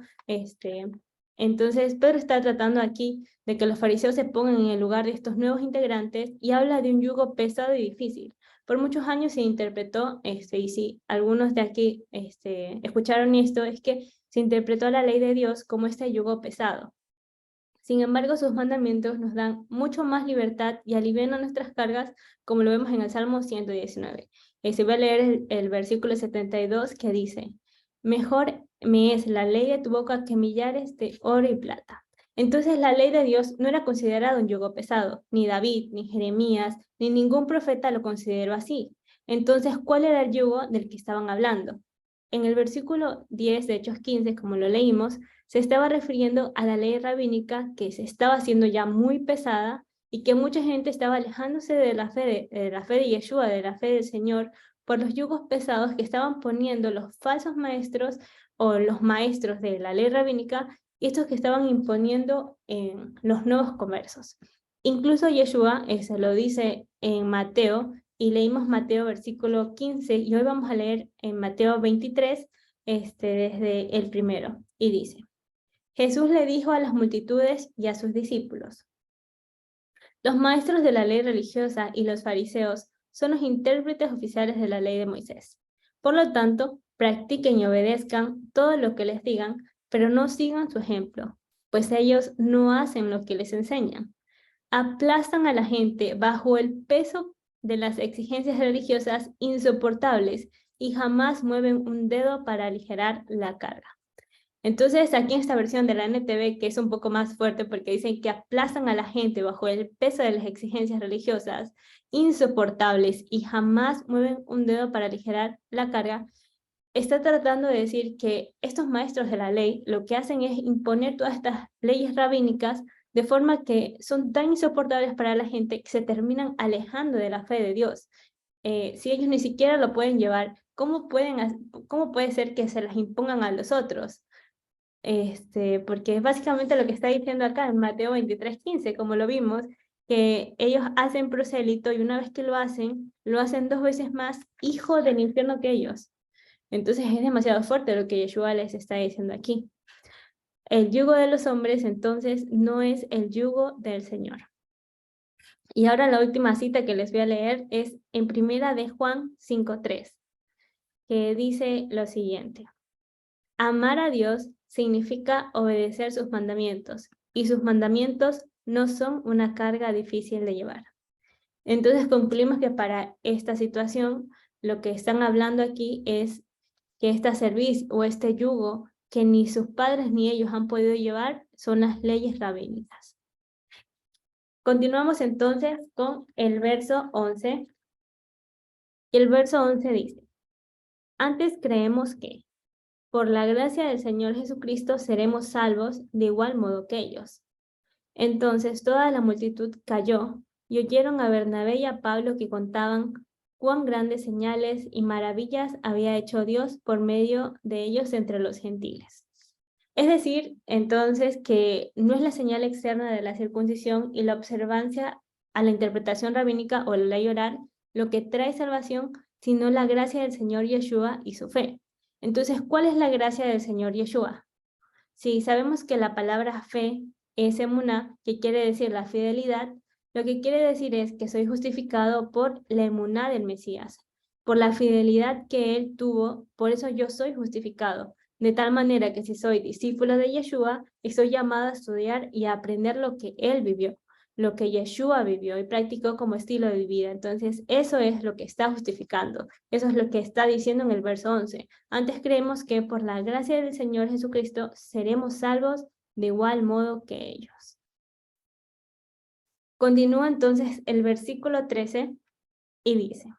entonces Pedro está tratando aquí de que los fariseos se pongan en el lugar de estos nuevos integrantes y habla de un yugo pesado y difícil. Por muchos años se interpretó, y si algunos de aquí escucharon esto, es que se interpretó la ley de Dios como este yugo pesado. Sin embargo, sus mandamientos nos dan mucho más libertad y alivian nuestras cargas, como lo vemos en el Salmo 119. Se va a leer el versículo 72 que dice, mejor me es la ley de tu boca que millares de oro y plata. Entonces la ley de Dios no era considerada un yugo pesado, ni David, ni Jeremías, ni ningún profeta lo consideró así. Entonces, ¿cuál era el yugo del que estaban hablando? En el versículo 10 de Hechos 15, como lo leímos, se estaba refiriendo a la ley rabínica que se estaba haciendo ya muy pesada y que mucha gente estaba alejándose de la fe de Yeshua, de la fe del Señor, por los yugos pesados que estaban poniendo los falsos maestros o los maestros de la ley rabínica, y estos que estaban imponiendo en los nuevos conversos. Incluso Yeshua, se lo dice en Mateo, y leímos Mateo versículo 15, y hoy vamos a leer en Mateo 23, desde el primero, y dice, Jesús le dijo a las multitudes y a sus discípulos, los maestros de la ley religiosa y los fariseos son los intérpretes oficiales de la ley de Moisés. Por lo tanto, practiquen y obedezcan todo lo que les digan, pero no sigan su ejemplo, pues ellos no hacen lo que les enseñan. Aplastan a la gente bajo el peso de las exigencias religiosas insoportables y jamás mueven un dedo para aligerar la carga. Entonces, aquí en esta versión de la NTV, que es un poco más fuerte porque dicen que aplastan a la gente bajo el peso de las exigencias religiosas insoportables y jamás mueven un dedo para aligerar la carga, está tratando de decir que estos maestros de la ley lo que hacen es imponer todas estas leyes rabínicas de forma que son tan insoportables para la gente que se terminan alejando de la fe de Dios. Si ellos ni siquiera lo pueden llevar, ¿cómo puede ser que se las impongan a los otros? Porque es básicamente lo que está diciendo acá en Mateo 23:15, como lo vimos, que ellos hacen prosélito y una vez que lo hacen 2 veces más hijo del infierno que ellos. Entonces es demasiado fuerte lo que Yeshua les está diciendo aquí. El yugo de los hombres entonces no es el yugo del Señor. Y ahora la última cita que les voy a leer es en primera de Juan 5:3, que dice lo siguiente. Amar a Dios significa obedecer sus mandamientos, y sus mandamientos no son una carga difícil de llevar. Entonces concluimos que para esta situación, lo que están hablando aquí es que esta cerviz o este yugo que ni sus padres ni ellos han podido llevar son las leyes rabínicas. Continuamos entonces con el verso 11. Y el verso 11 dice, antes creemos que, por la gracia del Señor Jesucristo, seremos salvos de igual modo que ellos. Entonces toda la multitud cayó y oyeron a Bernabé y a Pablo que contaban cuán grandes señales y maravillas había hecho Dios por medio de ellos entre los gentiles. Es decir, entonces, que no es la señal externa de la circuncisión y la observancia a la interpretación rabínica o la ley oral lo que trae salvación, sino la gracia del Señor Yeshua y su fe. Entonces, ¿cuál es la gracia del Señor Yeshua? Si sabemos que la palabra fe es emuná, que quiere decir la fidelidad, lo que quiere decir es que soy justificado por la emuná del Mesías, por la fidelidad que él tuvo, por eso yo soy justificado. De tal manera que si soy discípulo de Yeshua, estoy llamado a estudiar y a aprender lo que él vivió, lo que Yeshua vivió y practicó como estilo de vida. Entonces, eso es lo que está justificando. Eso es lo que está diciendo en el verso 11. Antes creemos que por la gracia del Señor Jesucristo seremos salvos de igual modo que ellos. Continúa entonces el versículo 13 y dice,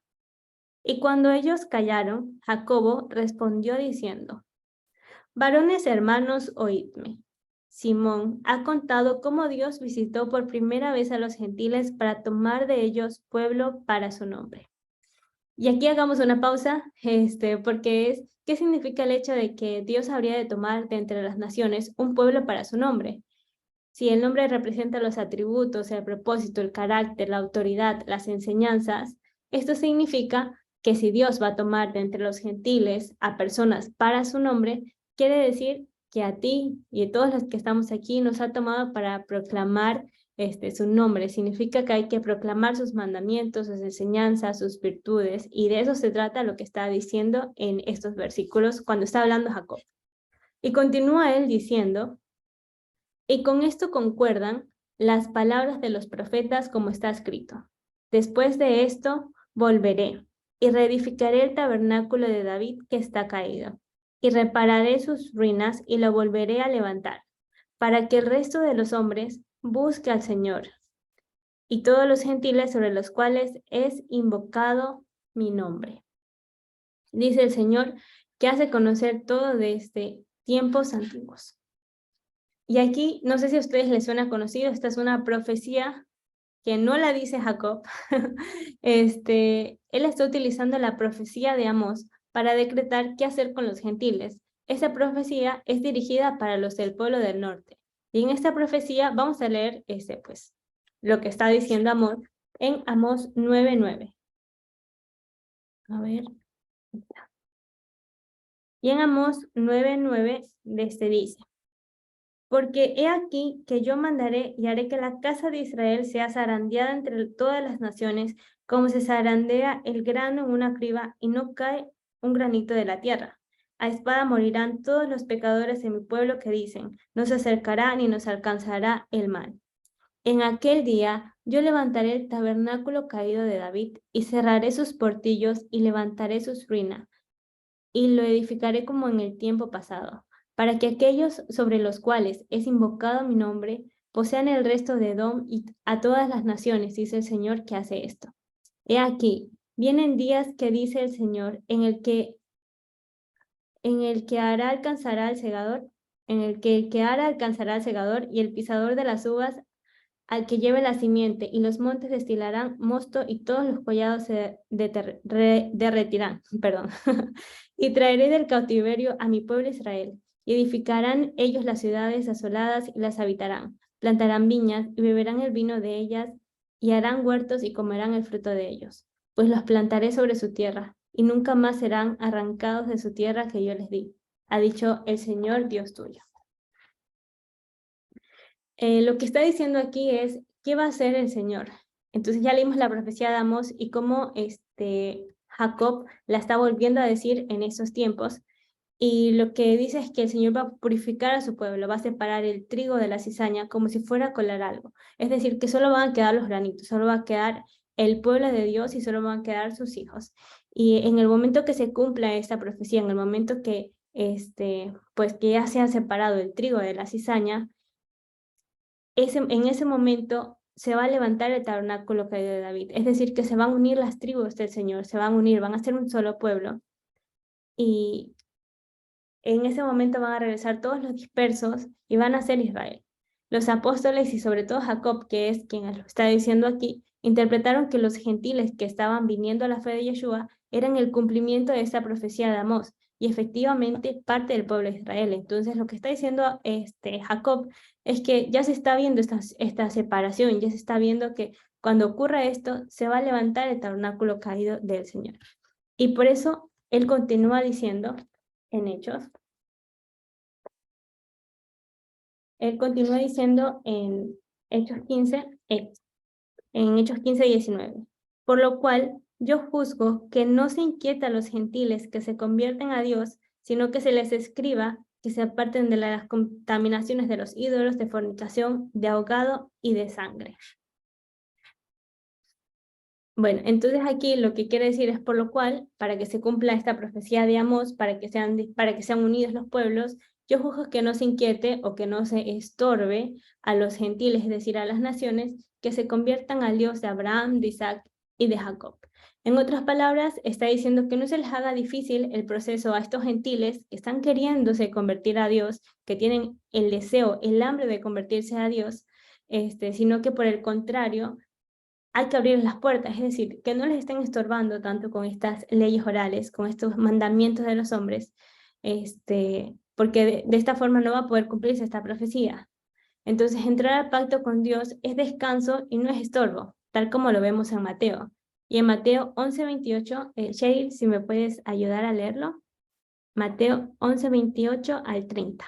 y cuando ellos callaron, Jacobo respondió diciendo, varones hermanos, oídme. Simón ha contado cómo Dios visitó por primera vez a los gentiles para tomar de ellos pueblo para su nombre. Y aquí hagamos una pausa, porque es, ¿qué significa el hecho de que Dios habría de tomar de entre las naciones un pueblo para su nombre? Si el nombre representa los atributos, el propósito, el carácter, la autoridad, las enseñanzas, esto significa que si Dios va a tomar de entre los gentiles a personas para su nombre, quiere decir que a ti y a todos los que estamos aquí nos ha tomado para proclamar su nombre. Significa que hay que proclamar sus mandamientos, sus enseñanzas, sus virtudes, y de eso se trata lo que está diciendo en estos versículos cuando está hablando Jacob. Y continúa él diciendo, y con esto concuerdan las palabras de los profetas como está escrito. Después de esto volveré y reedificaré el tabernáculo de David que está caído, y repararé sus ruinas y lo volveré a levantar, para que el resto de los hombres busque al Señor, y todos los gentiles sobre los cuales es invocado mi nombre. Dice el Señor que hace conocer todo desde tiempos antiguos. Y aquí, no sé si a ustedes les suena conocido, esta es una profecía que no la dice Jacob. Él está utilizando la profecía de Amós para decretar qué hacer con los gentiles. Esta profecía es dirigida para los del pueblo del norte. Y en esta profecía vamos a leer lo que está diciendo Amós en Amós 9:9. A ver. Y en Amós 9:9 dice, porque he aquí que yo mandaré y haré que la casa de Israel sea zarandeada entre todas las naciones, como se zarandea el grano en una criba y no cae un granito de la tierra. A espada morirán todos los pecadores de mi pueblo que dicen, no se acercará ni nos alcanzará el mal. En aquel día yo levantaré el tabernáculo caído de David y cerraré sus portillos y levantaré sus ruinas y lo edificaré como en el tiempo pasado, para que aquellos sobre los cuales es invocado mi nombre posean el resto de Edom y a todas las naciones, dice el Señor que hace esto. He aquí, vienen días que dice el Señor, en el que hará alcanzará al segador, en el que hará alcanzará al segador y el pisador de las uvas al que lleve la simiente, y los montes destilarán mosto y todos los collados se derretirán. Perdón. Y traeré del cautiverio a mi pueblo Israel, y edificarán ellos las ciudades asoladas y las habitarán. Plantarán viñas y beberán el vino de ellas, y harán huertos y comerán el fruto de ellos. Pues los plantaré sobre su tierra, y nunca más serán arrancados de su tierra que yo les di, ha dicho el Señor Dios tuyo. Lo que está diciendo aquí es, ¿qué va a hacer el Señor? Entonces ya leímos la profecía de Amós y cómo Jacob la está volviendo a decir en esos tiempos. Y lo que dice es que el Señor va a purificar a su pueblo, va a separar el trigo de la cizaña como si fuera a colar algo. Es decir, que solo van a quedar los granitos, solo va a quedar el pueblo de Dios y solo van a quedar sus hijos. Y en el momento que se cumpla esta profecía, en el momento que, pues que ya se ha separado el trigo de la cizaña, en ese momento se va a levantar el tabernáculo caído de David. Es decir, que se van a unir las tribus del Señor, se van a unir, van a ser un solo pueblo. Y en ese momento van a regresar todos los dispersos y van a ser Israel. Los apóstoles y sobre todo Jacob, que es quien lo está diciendo aquí, interpretaron que los gentiles que estaban viniendo a la fe de Yeshua eran el cumplimiento de esta profecía de Amós y efectivamente parte del pueblo de Israel. Entonces lo que está diciendo Jacob es que ya se está viendo esta separación, ya se está viendo que cuando ocurra esto se va a levantar el tabernáculo caído del Señor. Y por eso él continúa diciendo en Hechos. Él continúa diciendo en Hechos 15, 19. Por lo cual yo juzgo que no se inquieta a los gentiles que se convierten a Dios, sino que se les escriba que se aparten de las contaminaciones de los ídolos, de fornicación, de ahogado y de sangre. Bueno, entonces aquí lo que quiere decir es por lo cual, para que se cumpla esta profecía de Amós, para que sean unidos los pueblos, yo juzgo que no se inquiete o que no se estorbe a los gentiles, es decir, a las naciones, que se conviertan al Dios de Abraham, de Isaac y de Jacob. En otras palabras, está diciendo que no se les haga difícil el proceso a estos gentiles que están queriéndose convertir a Dios, que tienen el deseo, el hambre de convertirse a Dios, sino que por el contrario, hay que abrir las puertas, es decir, que no les estén estorbando tanto con estas leyes orales, con estos mandamientos de los hombres, porque de esta forma no va a poder cumplirse esta profecía. Entonces, entrar al pacto con Dios es descanso y no es estorbo, tal como lo vemos en Mateo. Y en Mateo 11:28, Sheryl, si me puedes ayudar a leerlo. Mateo 11:28 al 30.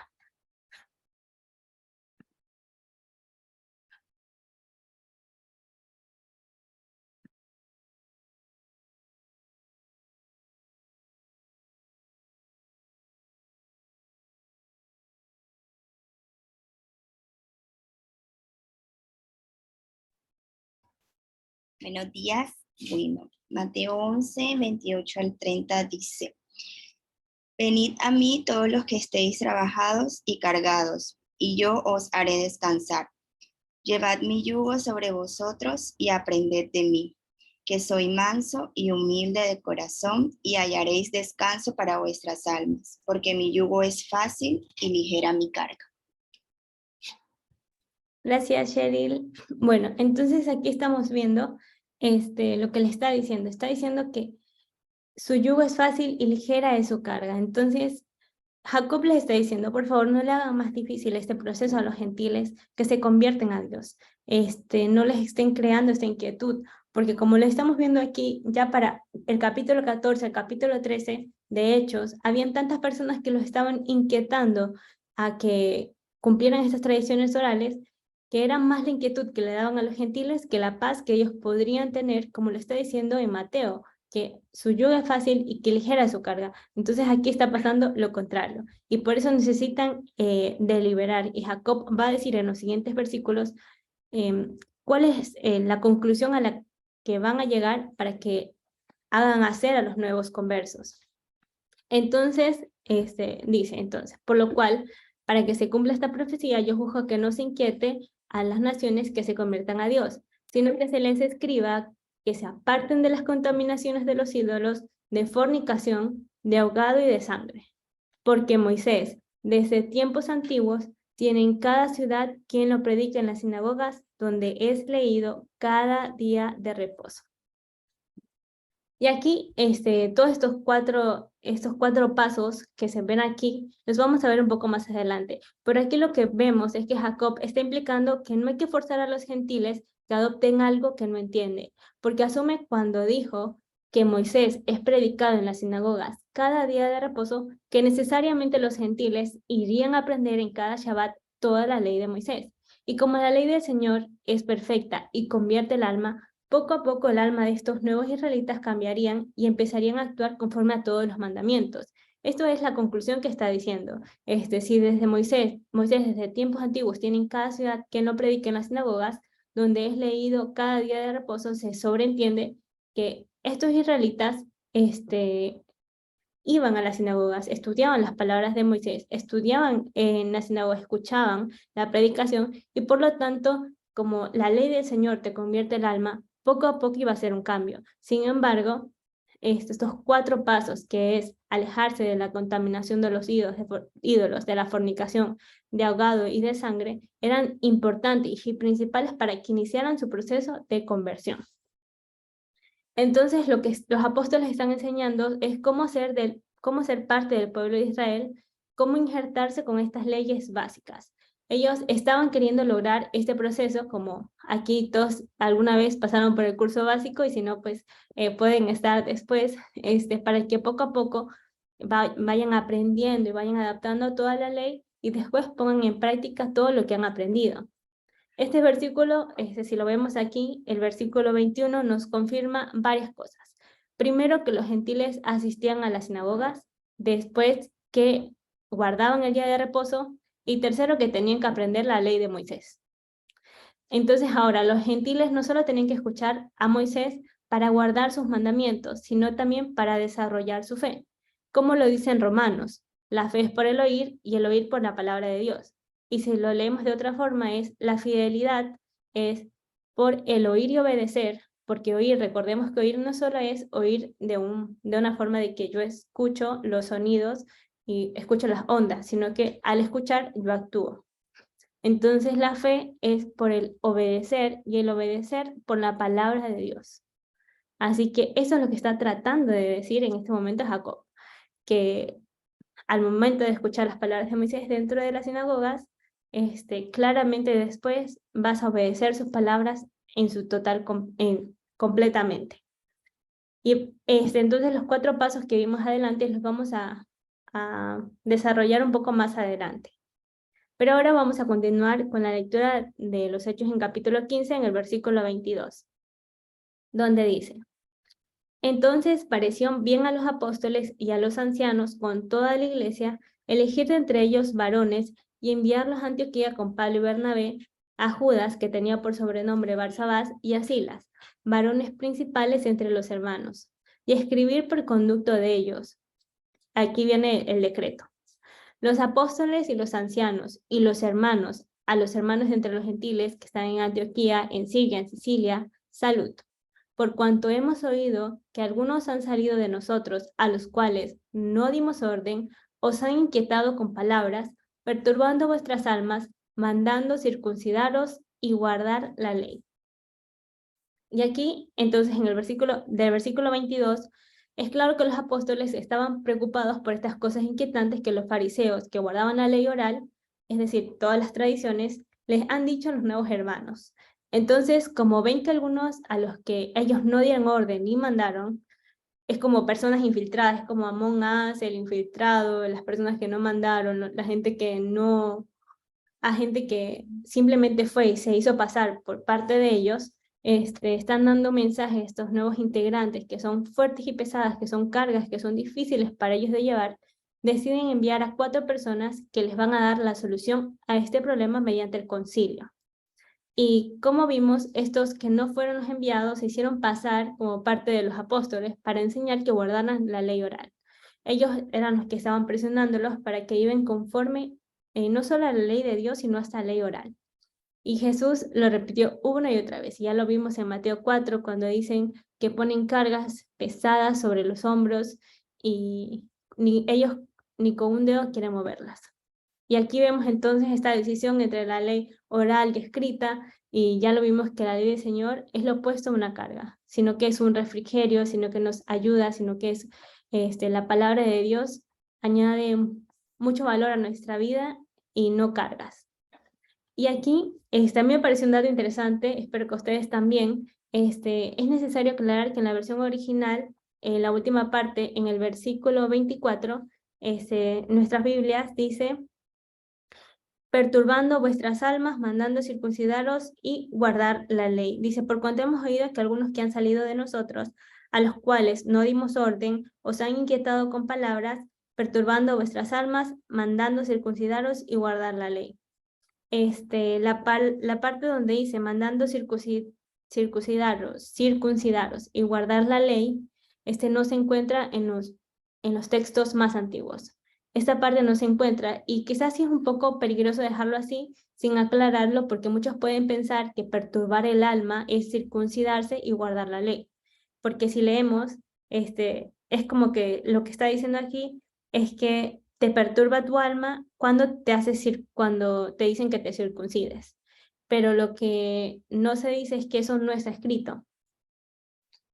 Buenos días. Bueno, Mateo 11, 28 al 30 dice: Venid a mí todos los que estéis trabajados y cargados, y yo os haré descansar. Llevad mi yugo sobre vosotros y aprended de mí, que soy manso y humilde de corazón, y hallaréis descanso para vuestras almas, porque mi yugo es fácil y ligera mi carga. Gracias, Sheryl. Bueno, entonces aquí estamos viendo lo que le está diciendo. Está diciendo que su yugo es fácil y ligera es su carga. Entonces, Jacob les está diciendo, por favor, no le hagan más difícil este proceso a los gentiles que se convierten a Dios. No les estén creando esta inquietud, porque como lo estamos viendo aquí, ya para el capítulo 14, el capítulo 13 de Hechos, habían tantas personas que los estaban inquietando a que cumplieran estas tradiciones orales, que era más la inquietud que le daban a los gentiles que la paz que ellos podrían tener, como lo está diciendo en Mateo, que su yugo es fácil y que ligera su carga. Entonces aquí está pasando lo contrario. Y por eso necesitan deliberar. Y Jacob va a decir en los siguientes versículos cuál es la conclusión a la que van a llegar para que hagan hacer a los nuevos conversos. Entonces, dice, por lo cual, para que se cumpla esta profecía, yo juzgo que no se inquiete a las naciones que se conviertan a Dios, sino que se les escriba que se aparten de las contaminaciones de los ídolos, de fornicación, de ahogado y de sangre. Porque Moisés, desde tiempos antiguos, tiene en cada ciudad quien lo predica en las sinagogas, donde es leído cada día de reposo. Y aquí, todos estos cuatro pasos que se ven aquí, los vamos a ver un poco más adelante. Pero aquí lo que vemos es que Jacob está implicando que no hay que forzar a los gentiles que adopten algo que no entiende, porque asume cuando dijo que Moisés es predicado en las sinagogas cada día de reposo, que necesariamente los gentiles irían a aprender en cada Shabbat toda la ley de Moisés. Y como la ley del Señor es perfecta y convierte el alma, poco a poco el alma de estos nuevos israelitas cambiarían y empezarían a actuar conforme a todos los mandamientos. Esto es la conclusión que está diciendo. Si desde Moisés desde tiempos antiguos tiene en cada ciudad que no predique en las sinagogas, donde es leído cada día de reposo, se sobreentiende que estos israelitas iban a las sinagogas, estudiaban las palabras de Moisés, estudiaban en la sinagoga, escuchaban la predicación, y por lo tanto, como la ley del Señor te convierte el alma, poco a poco iba a ser un cambio. Sin embargo, estos 4 pasos, que es alejarse de la contaminación de los ídolos, de la fornicación, de ahogado y de sangre, eran importantes y principales para que iniciaran su proceso de conversión. Entonces, lo que los apóstoles están enseñando es cómo ser parte del pueblo de Israel, cómo injertarse con estas leyes básicas. Ellos estaban queriendo lograr este proceso, como aquí todos alguna vez pasaron por el curso básico, y si no, pues pueden estar después, para que poco a poco vayan aprendiendo y vayan adaptando toda la ley, y después pongan en práctica todo lo que han aprendido. Este versículo, si lo vemos aquí, el versículo 21 nos confirma varias cosas. Primero, que los gentiles asistían a las sinagogas, después que guardaban el día de reposo, y tercero, que tenían que aprender la ley de Moisés. Entonces ahora, los gentiles no solo tenían que escuchar a Moisés para guardar sus mandamientos, sino también para desarrollar su fe. Como lo dicen Romanos, la fe es por el oír y el oír por la palabra de Dios. Y si lo leemos de otra forma, la fidelidad es por el oír y obedecer, porque oír, recordemos que oír no solo es oír de una forma de que yo escucho los sonidos y escucho las ondas, sino que al escuchar yo actúo. Entonces la fe es por el obedecer, y el obedecer por la palabra de Dios. Así que eso es lo que está tratando de decir en este momento Jacob, que al momento de escuchar las palabras de Moisés dentro de las sinagogas, claramente después vas a obedecer sus palabras en su total, completamente. Y entonces los 4 pasos que vimos adelante los vamos a desarrollar un poco más adelante. Pero ahora vamos a continuar con la lectura de los Hechos en capítulo 15, en el versículo 22, donde dice: Entonces pareció bien a los apóstoles y a los ancianos con toda la iglesia elegir de entre ellos varones y enviarlos a Antioquía con Pablo y Bernabé, a Judas, que tenía por sobrenombre Barsabás, y a Silas, varones principales entre los hermanos, y escribir por conducto de ellos. Aquí viene el decreto. Los apóstoles y los ancianos y los hermanos, a los hermanos entre los gentiles que están en Antioquía, en Siria, en Sicilia, salud. Por cuanto hemos oído que algunos han salido de nosotros, a los cuales no dimos orden, os han inquietado con palabras, perturbando vuestras almas, mandando circuncidaros y guardar la ley. Y aquí, entonces, en el versículo 22, es claro que los apóstoles estaban preocupados por estas cosas inquietantes que los fariseos, que guardaban la ley oral, es decir, todas las tradiciones, les han dicho a los nuevos hermanos. Entonces, como ven que algunos a los que ellos no dieron orden ni mandaron, es como personas infiltradas, es como Among Us, el infiltrado, las personas que no mandaron, la gente que no, a gente que simplemente fue y se hizo pasar por parte de ellos, están dando mensajes a estos nuevos integrantes que son fuertes y pesadas, que son cargas, que son difíciles para ellos de llevar. Deciden enviar a 4 personas que les van a dar la solución a este problema mediante el concilio. Y como vimos, estos que no fueron los enviados se hicieron pasar como parte de los apóstoles para enseñar que guardaran la ley oral. Ellos eran los que estaban presionándolos para que viven conforme no solo a la ley de Dios, sino hasta la ley oral. Y Jesús lo repitió una y otra vez. Y ya lo vimos en Mateo 4, cuando dicen que ponen cargas pesadas sobre los hombros y ellos ni con un dedo quieren moverlas. Y aquí vemos entonces esta decisión entre la ley oral y escrita, y ya lo vimos que la ley del Señor es lo opuesto a una carga, sino que es un refrigerio, sino que nos ayuda, sino que es la palabra de Dios añade mucho valor a nuestra vida y no cargas. Y aquí también me pareció un dato interesante, espero que ustedes también. Es necesario aclarar que en la versión original, en la última parte, en el versículo 24, nuestras Biblias dice: perturbando vuestras almas, mandando circuncidaros y guardar la ley. Dice: por cuanto hemos oído que algunos que han salido de nosotros, a los cuales no dimos orden, os han inquietado con palabras, perturbando vuestras almas, mandando circuncidaros y guardar la ley. La parte donde dice mandando circuncidaros y guardar la ley, no se encuentra en los textos más antiguos. Esta parte no se encuentra y quizás sí es un poco peligroso dejarlo así sin aclararlo, porque muchos pueden pensar que perturbar el alma es circuncidarse y guardar la ley. Porque si leemos, es como que lo que está diciendo aquí es que te perturba tu alma cuando te dicen que te circuncides. Pero lo que no se dice es que eso no está escrito.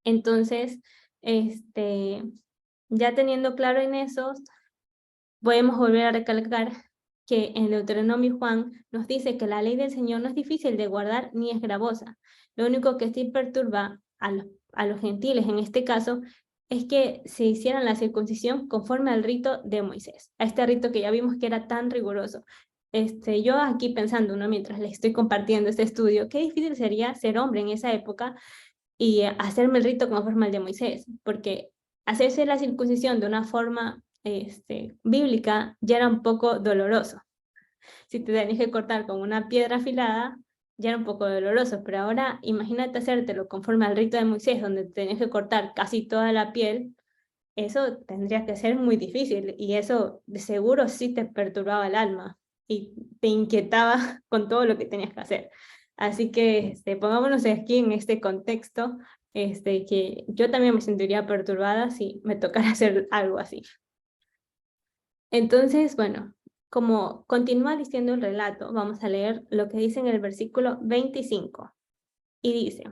Entonces, ya teniendo claro en eso, podemos volver a recalcar que en Deuteronomio Juan nos dice que la ley del Señor no es difícil de guardar ni es gravosa. Lo único que sí perturba a los gentiles en este caso es que se hicieran la circuncisión conforme al rito de Moisés, a este rito que ya vimos que era tan riguroso. Yo aquí pensando, ¿no? Mientras les estoy compartiendo este estudio, qué difícil sería ser hombre en esa época y hacerme el rito conforme al de Moisés, porque hacerse la circuncisión de una forma bíblica ya era un poco doloroso. Si te tenías que cortar con una piedra afilada, ya era un poco doloroso, pero ahora imagínate hacértelo conforme al rito de Moisés, donde te tenías que cortar casi toda la piel. Eso tendría que ser muy difícil y eso de seguro sí te perturbaba el alma y te inquietaba con todo lo que tenías que hacer. Así que pongámonos aquí en este contexto, que yo también me sentiría perturbada si me tocara hacer algo así. Entonces, bueno, como continúa diciendo el relato, vamos a leer lo que dice en el versículo 25. Y dice,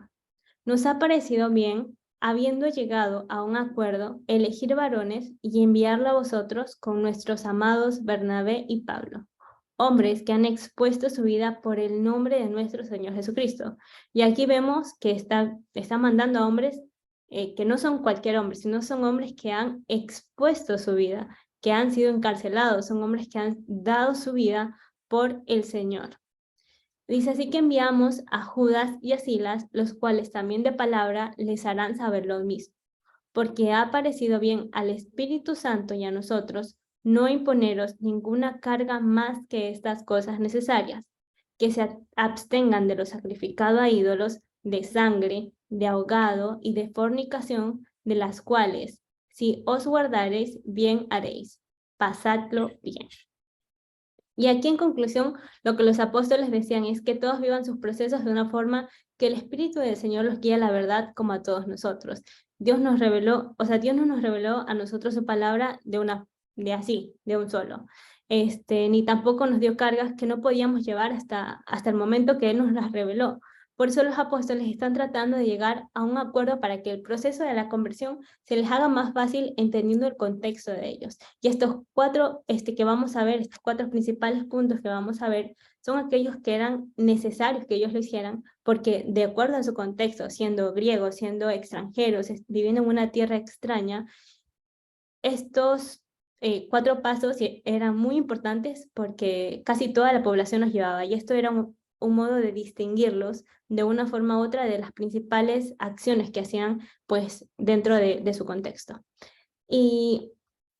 nos ha parecido bien, habiendo llegado a un acuerdo, elegir varones y enviarlo a vosotros con nuestros amados Bernabé y Pablo, hombres que han expuesto su vida por el nombre de nuestro Señor Jesucristo. Y aquí vemos que está mandando a hombres que no son cualquier hombre, sino son hombres que han expuesto su vida, que han sido encarcelados, son hombres que han dado su vida por el Señor. Dice, así que enviamos a Judas y a Silas, los cuales también de palabra les harán saber lo mismo, porque ha parecido bien al Espíritu Santo y a nosotros no imponeros ninguna carga más que estas cosas necesarias, que se abstengan de lo sacrificado a ídolos, de sangre, de ahogado y de fornicación, de las cuales, si os guardareis, bien haréis. Pasadlo bien. Y aquí en conclusión, lo que los apóstoles decían es que todos vivan sus procesos de una forma que el Espíritu del Señor los guíe a la verdad como a todos nosotros. Dios nos reveló, Dios no nos reveló a nosotros su palabra de un solo. Ni tampoco nos dio cargas que no podíamos llevar hasta el momento que Él nos las reveló. Por eso los apóstoles están tratando de llegar a un acuerdo para que el proceso de la conversión se les haga más fácil entendiendo el contexto de ellos. Y estos cuatro que vamos a ver, estos cuatro principales puntos que vamos a ver, son aquellos que eran necesarios que ellos lo hicieran, porque de acuerdo a su contexto, siendo griegos, siendo extranjeros, viviendo en una tierra extraña, estos 4 pasos eran muy importantes porque casi toda la población los llevaba, y esto era un modo de distinguirlos de una forma u otra de las principales acciones que hacían pues dentro de su contexto. Y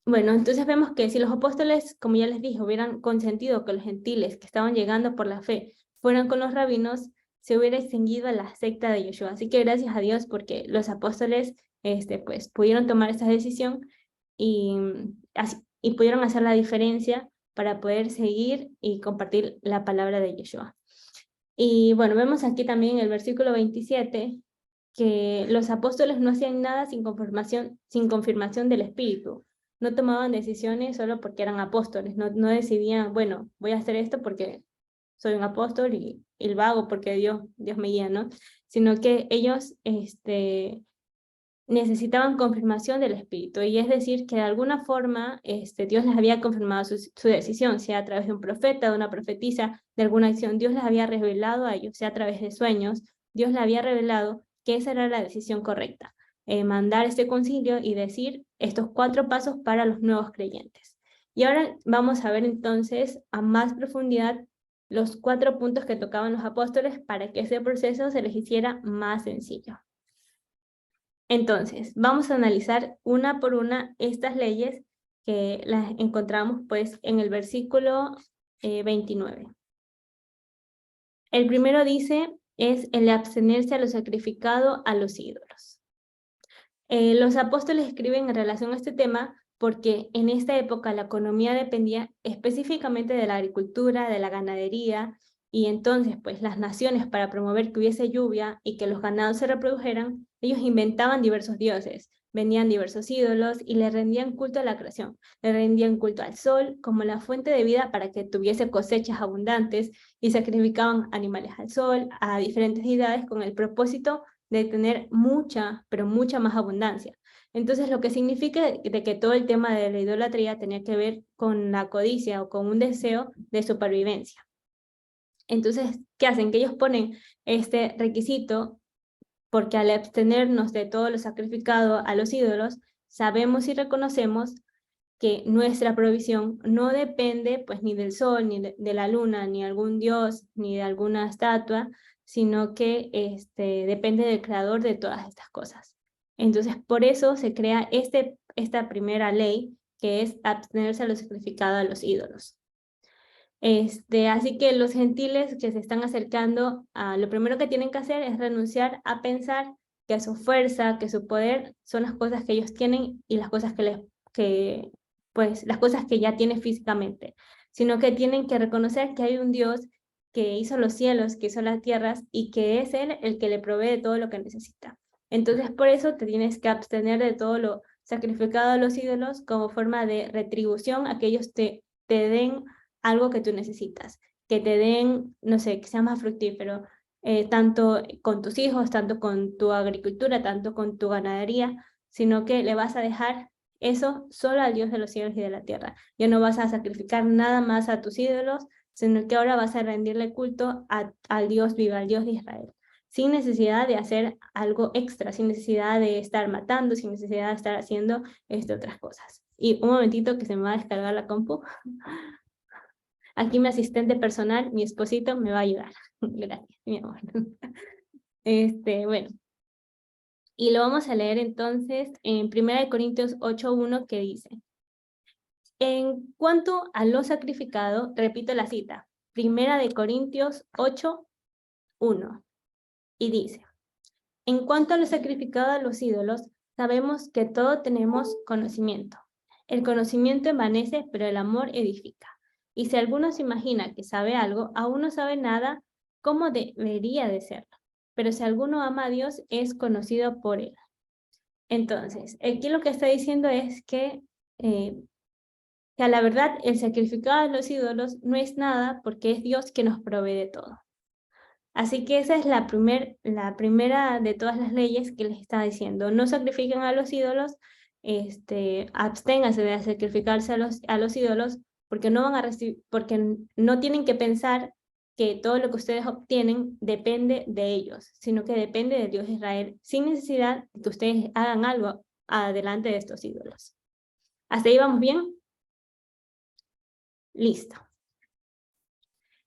bueno, entonces vemos que si los apóstoles, como ya les dije, hubieran consentido que los gentiles que estaban llegando por la fe fueran con los rabinos, se hubiera extinguido la secta de Yeshua. Así que gracias a Dios porque los apóstoles pues pudieron tomar esta decisión y pudieron hacer la diferencia para poder seguir y compartir la palabra de Yeshua. Y bueno, vemos aquí también en el versículo 27 que los apóstoles no hacían nada sin confirmación del Espíritu. No tomaban decisiones solo porque eran apóstoles, no decidían, bueno, voy a hacer esto porque soy un apóstol y lo hago porque Dios me guía, ¿no? Sino que ellos necesitaban confirmación del Espíritu, y es decir, que de alguna forma Dios les había confirmado su decisión, sea a través de un profeta, de una profetisa, de alguna acción. Dios les había revelado a ellos, sea a través de sueños, Dios les había revelado que esa era la decisión correcta, mandar este concilio y decir estos 4 pasos para los nuevos creyentes. Y ahora vamos a ver entonces a más profundidad los 4 puntos que tocaban los apóstoles para que ese proceso se les hiciera más sencillo. Entonces, vamos a analizar una por una estas leyes que las encontramos pues en el versículo 29. El primero dice, es el abstenerse a lo sacrificado a los ídolos. Los apóstoles escriben en relación a este tema porque en esta época la economía dependía específicamente de la agricultura, de la ganadería, y entonces pues las naciones, para promover que hubiese lluvia y que los ganados se reprodujeran, ellos inventaban diversos dioses, vendían diversos ídolos y le rendían culto a la creación, le rendían culto al sol como la fuente de vida para que tuviese cosechas abundantes, y sacrificaban animales al sol, a diferentes deidades con el propósito de tener mucha, pero mucha más abundancia. Entonces, lo que significa de que todo el tema de la idolatría tenía que ver con la codicia o con un deseo de supervivencia. Entonces, ¿qué hacen? Que ellos ponen este requisito porque al abstenernos de todo lo sacrificado a los ídolos, sabemos y reconocemos que nuestra provisión no depende pues ni del sol, ni de la luna, ni de algún dios, ni de alguna estatua, sino que depende del creador de todas estas cosas. Entonces, por eso se crea esta primera ley, que es abstenerse a lo sacrificado a los ídolos. Así que los gentiles que se están acercando, lo primero que tienen que hacer es renunciar a pensar que su fuerza, que su poder son las cosas que ellos tienen y las cosas pues las cosas que ya tienen físicamente, sino que tienen que reconocer que hay un Dios que hizo los cielos, que hizo las tierras y que es Él el que le provee de todo lo que necesita. Entonces por eso te tienes que abstener de todo lo sacrificado a los ídolos como forma de retribución a que ellos te den algo que tú necesitas, que te den, no sé, que sea más fructífero, tanto con tus hijos, tanto con tu agricultura, tanto con tu ganadería, sino que le vas a dejar eso solo al Dios de los cielos y de la tierra. Ya no vas a sacrificar nada más a tus ídolos, sino que ahora vas a rendirle culto al Dios vivo, al Dios de Israel, sin necesidad de hacer algo extra, sin necesidad de estar matando, sin necesidad de estar haciendo otras cosas. Y un momentito que se me va a descargar la compu. Aquí mi asistente personal, mi esposito, me va a ayudar. Gracias, mi amor. Bueno. Y lo vamos a leer entonces en 1 Corintios 8:1, que dice: en cuanto a lo sacrificado, repito la cita, 1 Corintios 8:1, y dice: en cuanto a lo sacrificado a los ídolos, sabemos que todos tenemos conocimiento. El conocimiento envanece, pero el amor edifica. Y si alguno se imagina que sabe algo, aún no sabe nada como debería de serlo. Pero si alguno ama a Dios, es conocido por él. Entonces, aquí lo que está diciendo es que a la verdad el sacrificado a los ídolos no es nada, porque es Dios que nos provee de todo. Así que esa es la primera de todas las leyes que les está diciendo. No sacrifiquen a los ídolos, absténganse de sacrificarse a los ídolos, porque no van a recibir, porque no tienen que pensar que todo lo que ustedes obtienen depende de ellos, sino que depende del Dios de Israel, sin necesidad de que ustedes hagan algo adelante de estos ídolos. ¿Hasta ahí vamos bien? Listo.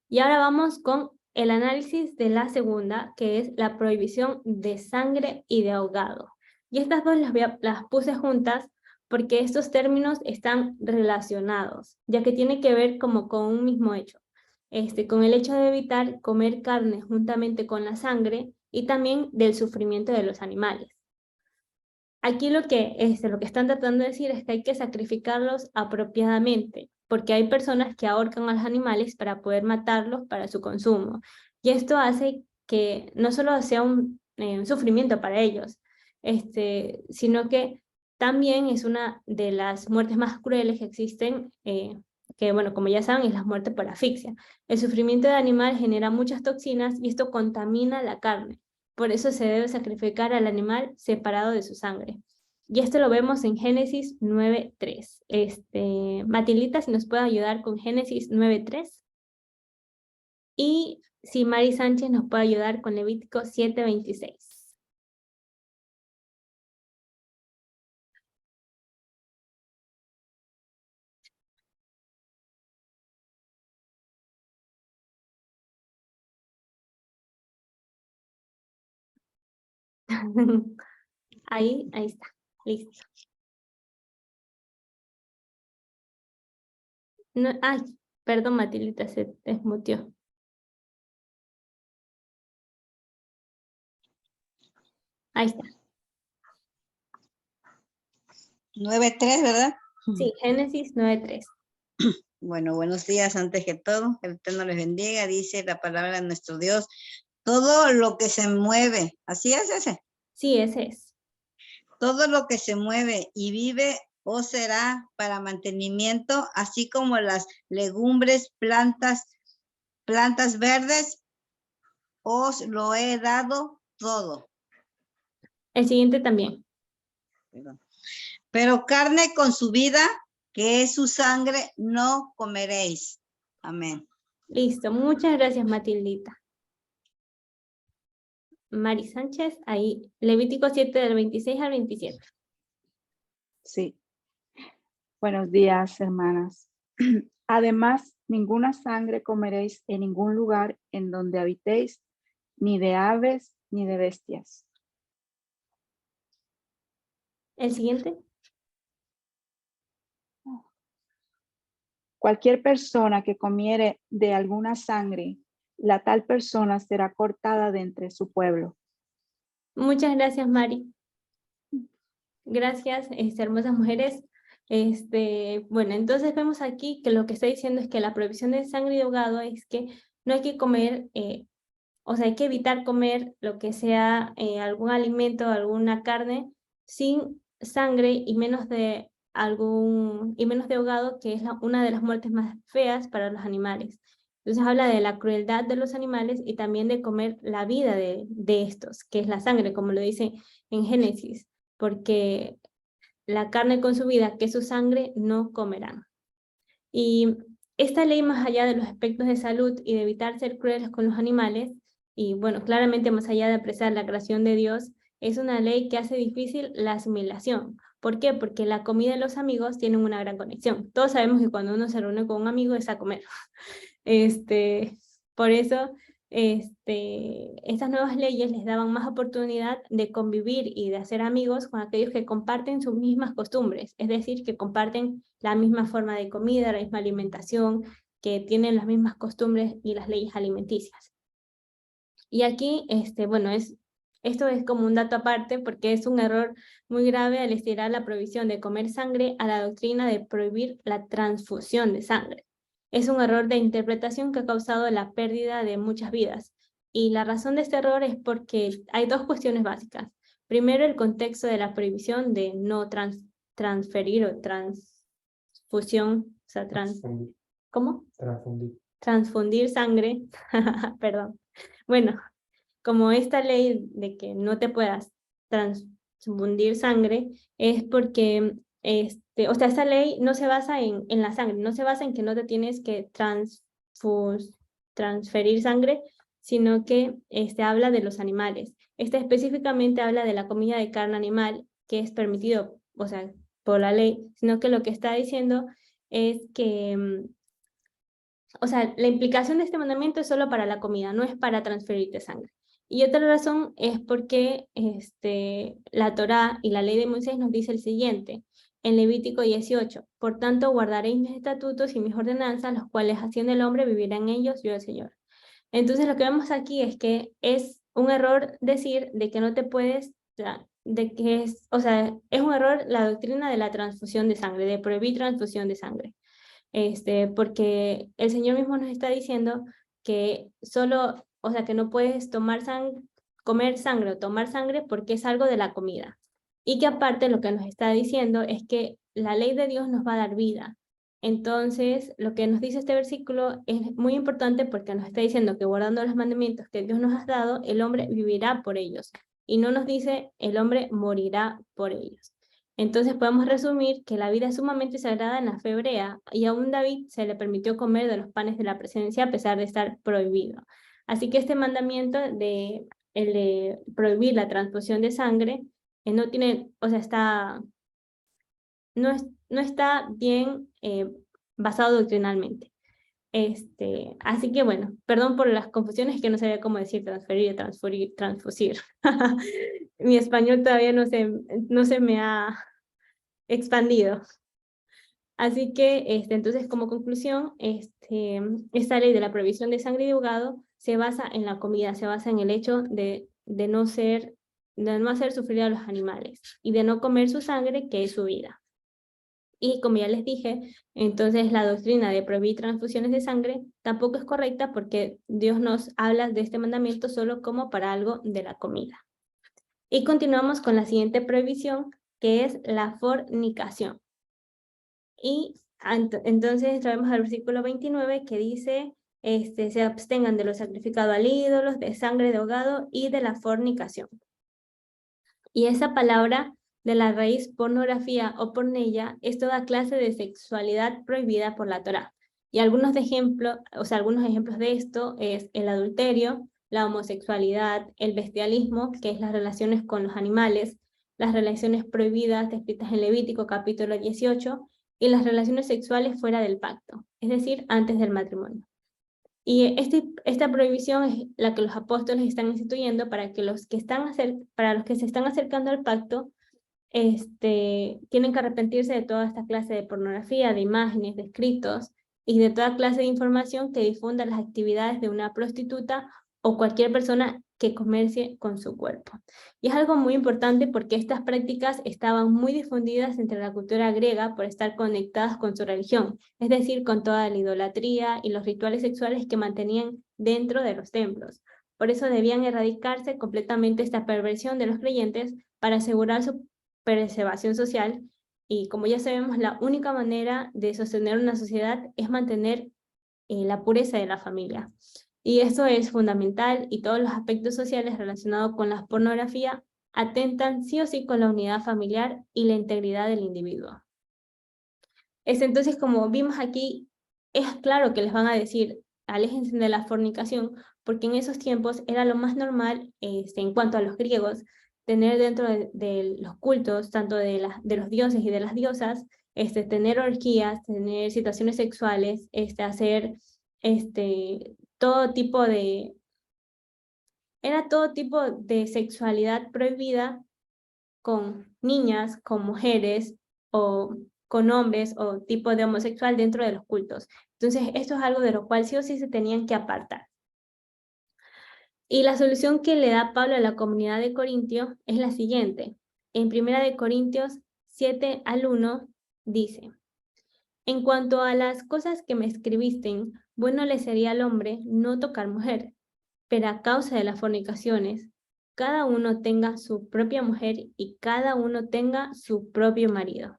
Y ahora vamos con el análisis de la segunda, que es la prohibición de sangre y de ahogado. Y estas dos las puse juntas porque estos términos están relacionados, ya que tiene que ver como con un mismo hecho. Con el hecho de evitar comer carne juntamente con la sangre y también del sufrimiento de los animales. Aquí lo que están tratando de decir es que hay que sacrificarlos apropiadamente, porque hay personas que ahorcan a los animales para poder matarlos para su consumo. Y esto hace que no solo sea un sufrimiento para ellos, sino que también es una de las muertes más crueles que existen, que bueno, como ya saben, es la muerte por asfixia. El sufrimiento de animal genera muchas toxinas y esto contamina la carne. Por eso se debe sacrificar al animal separado de su sangre. Y esto lo vemos en Génesis 9:3. Matilita, si nos puede ayudar con Génesis 9:3. Y si Mari Sánchez nos puede ayudar con Levítico 7:26. Ahí está. Listo. No, ay, perdón, Matildita, se desmuteó. Ahí está. 9:3, ¿verdad? Sí, Génesis 9:3. Bueno, buenos días antes que todo. Que el Eterno les bendiga. Dice la palabra de nuestro Dios. Todo lo que se mueve, así es ese. Sí, ese es. Todo lo que se mueve y vive os será para mantenimiento, así como las legumbres, plantas verdes, os lo he dado todo. El siguiente también. Perdón. Pero carne con su vida, que es su sangre, no comeréis. Amén. Listo, muchas gracias, Matildita. Mari Sánchez, ahí, Levítico 7 del 26 al 27. Sí. Buenos días, hermanas. Además, ninguna sangre comeréis en ningún lugar en donde habitéis, ni de aves, ni de bestias. El siguiente. Cualquier persona que comiere de alguna sangre, la tal persona será cortada de entre su pueblo. Muchas gracias, Mari. Gracias, hermosas mujeres. Bueno, entonces vemos aquí que lo que está diciendo es que la prohibición de sangre y de ahogado es que no hay que comer, o sea, hay que evitar comer lo que sea algún alimento, alguna carne sin sangre y menos de ahogado, que es una de las muertes más feas para los animales. Entonces habla de la crueldad de los animales y también de comer la vida de estos, que es la sangre, como lo dice en Génesis, porque la carne con su vida, que es su sangre, no comerán. Y esta ley, más allá de los aspectos de salud y de evitar ser crueles con los animales, y bueno, claramente más allá de apreciar la creación de Dios, es una ley que hace difícil la asimilación. ¿Por qué? Porque la comida y los amigos tienen una gran conexión. Todos sabemos que cuando uno se reúne con un amigo es a comer. Por eso, estas nuevas leyes les daban más oportunidad de convivir y de hacer amigos con aquellos que comparten sus mismas costumbres, es decir, que comparten la misma forma de comida, la misma alimentación, que tienen las mismas costumbres y las leyes alimenticias. Y aquí, bueno, esto es como un dato aparte porque es un error muy grave al estirar la prohibición de comer sangre a la doctrina de prohibir la transfusión de sangre. Es un error de interpretación que ha causado la pérdida de muchas vidas. Y la razón de este error es porque hay dos cuestiones básicas. Primero, el contexto de la prohibición de no transferir o transfusión, o sea, ¿cómo? Transfundir sangre, perdón. Bueno, como esta ley de que no te puedas transfundir sangre, es porque, o sea, esta ley no se basa en la sangre, no se basa en que no te tienes que transferir sangre, sino que habla de los animales. Esta específicamente habla de la comida de carne animal, que es permitido, o sea, por la ley, sino que lo que está diciendo es que, o sea, la implicación de este mandamiento es solo para la comida, no es para transferirte sangre. Y otra razón es porque la Torá y la ley de Moisés nos dice el siguiente, en Levítico 18, por tanto guardaréis mis estatutos y mis ordenanzas, los cuales haciendo el hombre vivirá en ellos, yo el Señor. Entonces lo que vemos aquí es que es un error decir de que no te puedes, o sea, es un error la doctrina de la transfusión de sangre, de prohibir transfusión de sangre. Porque el Señor mismo nos está diciendo que solo, o sea, que no puedes comer sangre o tomar sangre porque es algo de la comida. Y que aparte lo que nos está diciendo es que la ley de Dios nos va a dar vida. Entonces, lo que nos dice este versículo es muy importante porque nos está diciendo que guardando los mandamientos que Dios nos ha dado, el hombre vivirá por ellos. Y no nos dice el hombre morirá por ellos. Entonces podemos resumir que la vida es sumamente sagrada en la fe hebrea y aún David se le permitió comer de los panes de la presencia a pesar de estar prohibido. Así que este mandamiento el de prohibir la transfusión de sangre no tiene, o sea, no está bien basado doctrinalmente. Así que bueno, perdón por las confusiones que no sabía cómo decir transferir, transfusir. Mi español todavía no se me ha expandido. Así que, entonces, como conclusión, esta ley de la prohibición de sangre y de ahogado se basa en la comida, se basa en el hecho de no hacer sufrir a los animales y de no comer su sangre, que es su vida. Y como ya les dije, entonces la doctrina de prohibir transfusiones de sangre tampoco es correcta porque Dios nos habla de este mandamiento solo como para algo de la comida. Y continuamos con la siguiente prohibición, que es la fornicación. Y entonces traemos al versículo 29 que dice, se abstengan de lo sacrificado al ídolo, de sangre de ahogado y de la fornicación. Y esa palabra de la raíz pornografía o porneia es toda clase de sexualidad prohibida por la Torá. Y algunos ejemplos de esto es el adulterio, la homosexualidad, el bestialismo, que es las relaciones con los animales, las relaciones prohibidas descritas en Levítico capítulo 18, y las relaciones sexuales fuera del pacto, es decir, antes del matrimonio. Y esta prohibición es la que los apóstoles están instituyendo para los que se están acercando al pacto, tienen que arrepentirse de toda esta clase de pornografía, de imágenes, de escritos y de toda clase de información que difunda las actividades de una prostituta o cualquier persona que comercie con su cuerpo. Y es algo muy importante porque estas prácticas estaban muy difundidas entre la cultura griega por estar conectadas con su religión, es decir, con toda la idolatría y los rituales sexuales que mantenían dentro de los templos. Por eso debían erradicarse completamente esta perversión de los creyentes para asegurar su preservación social, y como ya sabemos, la única manera de sostener una sociedad es mantener la pureza de la familia. Y eso es fundamental, y todos los aspectos sociales relacionados con la pornografía atentan sí o sí con la unidad familiar y la integridad del individuo. Entonces, como vimos aquí, es claro que les van a decir, aléjense de la fornicación, porque en esos tiempos era lo más normal, en cuanto a los griegos, tener dentro de los cultos, tanto de los dioses y de las diosas, tener orgías, tener situaciones sexuales, hacer todo tipo de sexualidad prohibida con niñas, con mujeres o con hombres o tipo de homosexual dentro de los cultos. Entonces, esto es algo de lo cual sí o sí se tenían que apartar. Y la solución que le da Pablo a la comunidad de Corintios es la siguiente. En 1 de Corintios 7 al 1 dice: en cuanto a las cosas que me escribisten, bueno le sería al hombre no tocar mujer, pero a causa de las fornicaciones, cada uno tenga su propia mujer y cada uno tenga su propio marido.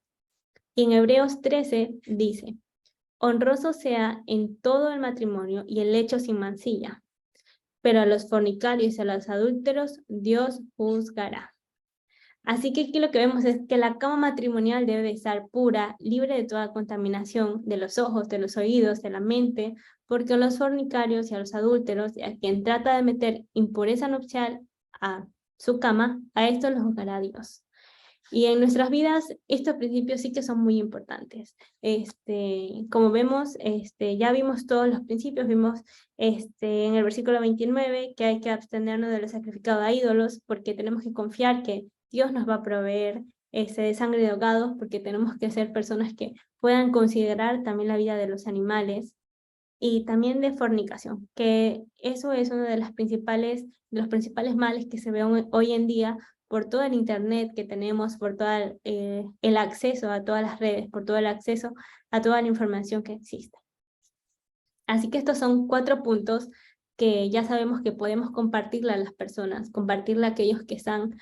Y en Hebreos 13 dice: honroso sea en todo el matrimonio y el lecho sin mancilla, pero a los fornicarios y a los adúlteros Dios juzgará. Así que aquí lo que vemos es que la cama matrimonial debe de estar pura, libre de toda contaminación de los ojos, de los oídos, de la mente, porque a los fornicarios y a los adúlteros, y a quien trata de meter impureza nupcial a su cama, a esto los juzgará Dios. Y en nuestras vidas, estos principios sí que son muy importantes. Como vemos, ya vimos todos los principios, vimos en el versículo 29 que hay que abstenernos de lo sacrificado a ídolos, porque tenemos que confiar que Dios nos va a proveer de sangre de ahogados, porque tenemos que ser personas que puedan considerar también la vida de los animales, y también de fornicación, que eso es uno de los principales males que se ven hoy en día por todo el internet que tenemos, por todo el acceso a todas las redes, por todo el acceso a toda la información que existe. Así que estos son 4 puntos que ya sabemos que podemos compartirle a las personas, compartirle a aquellos que están,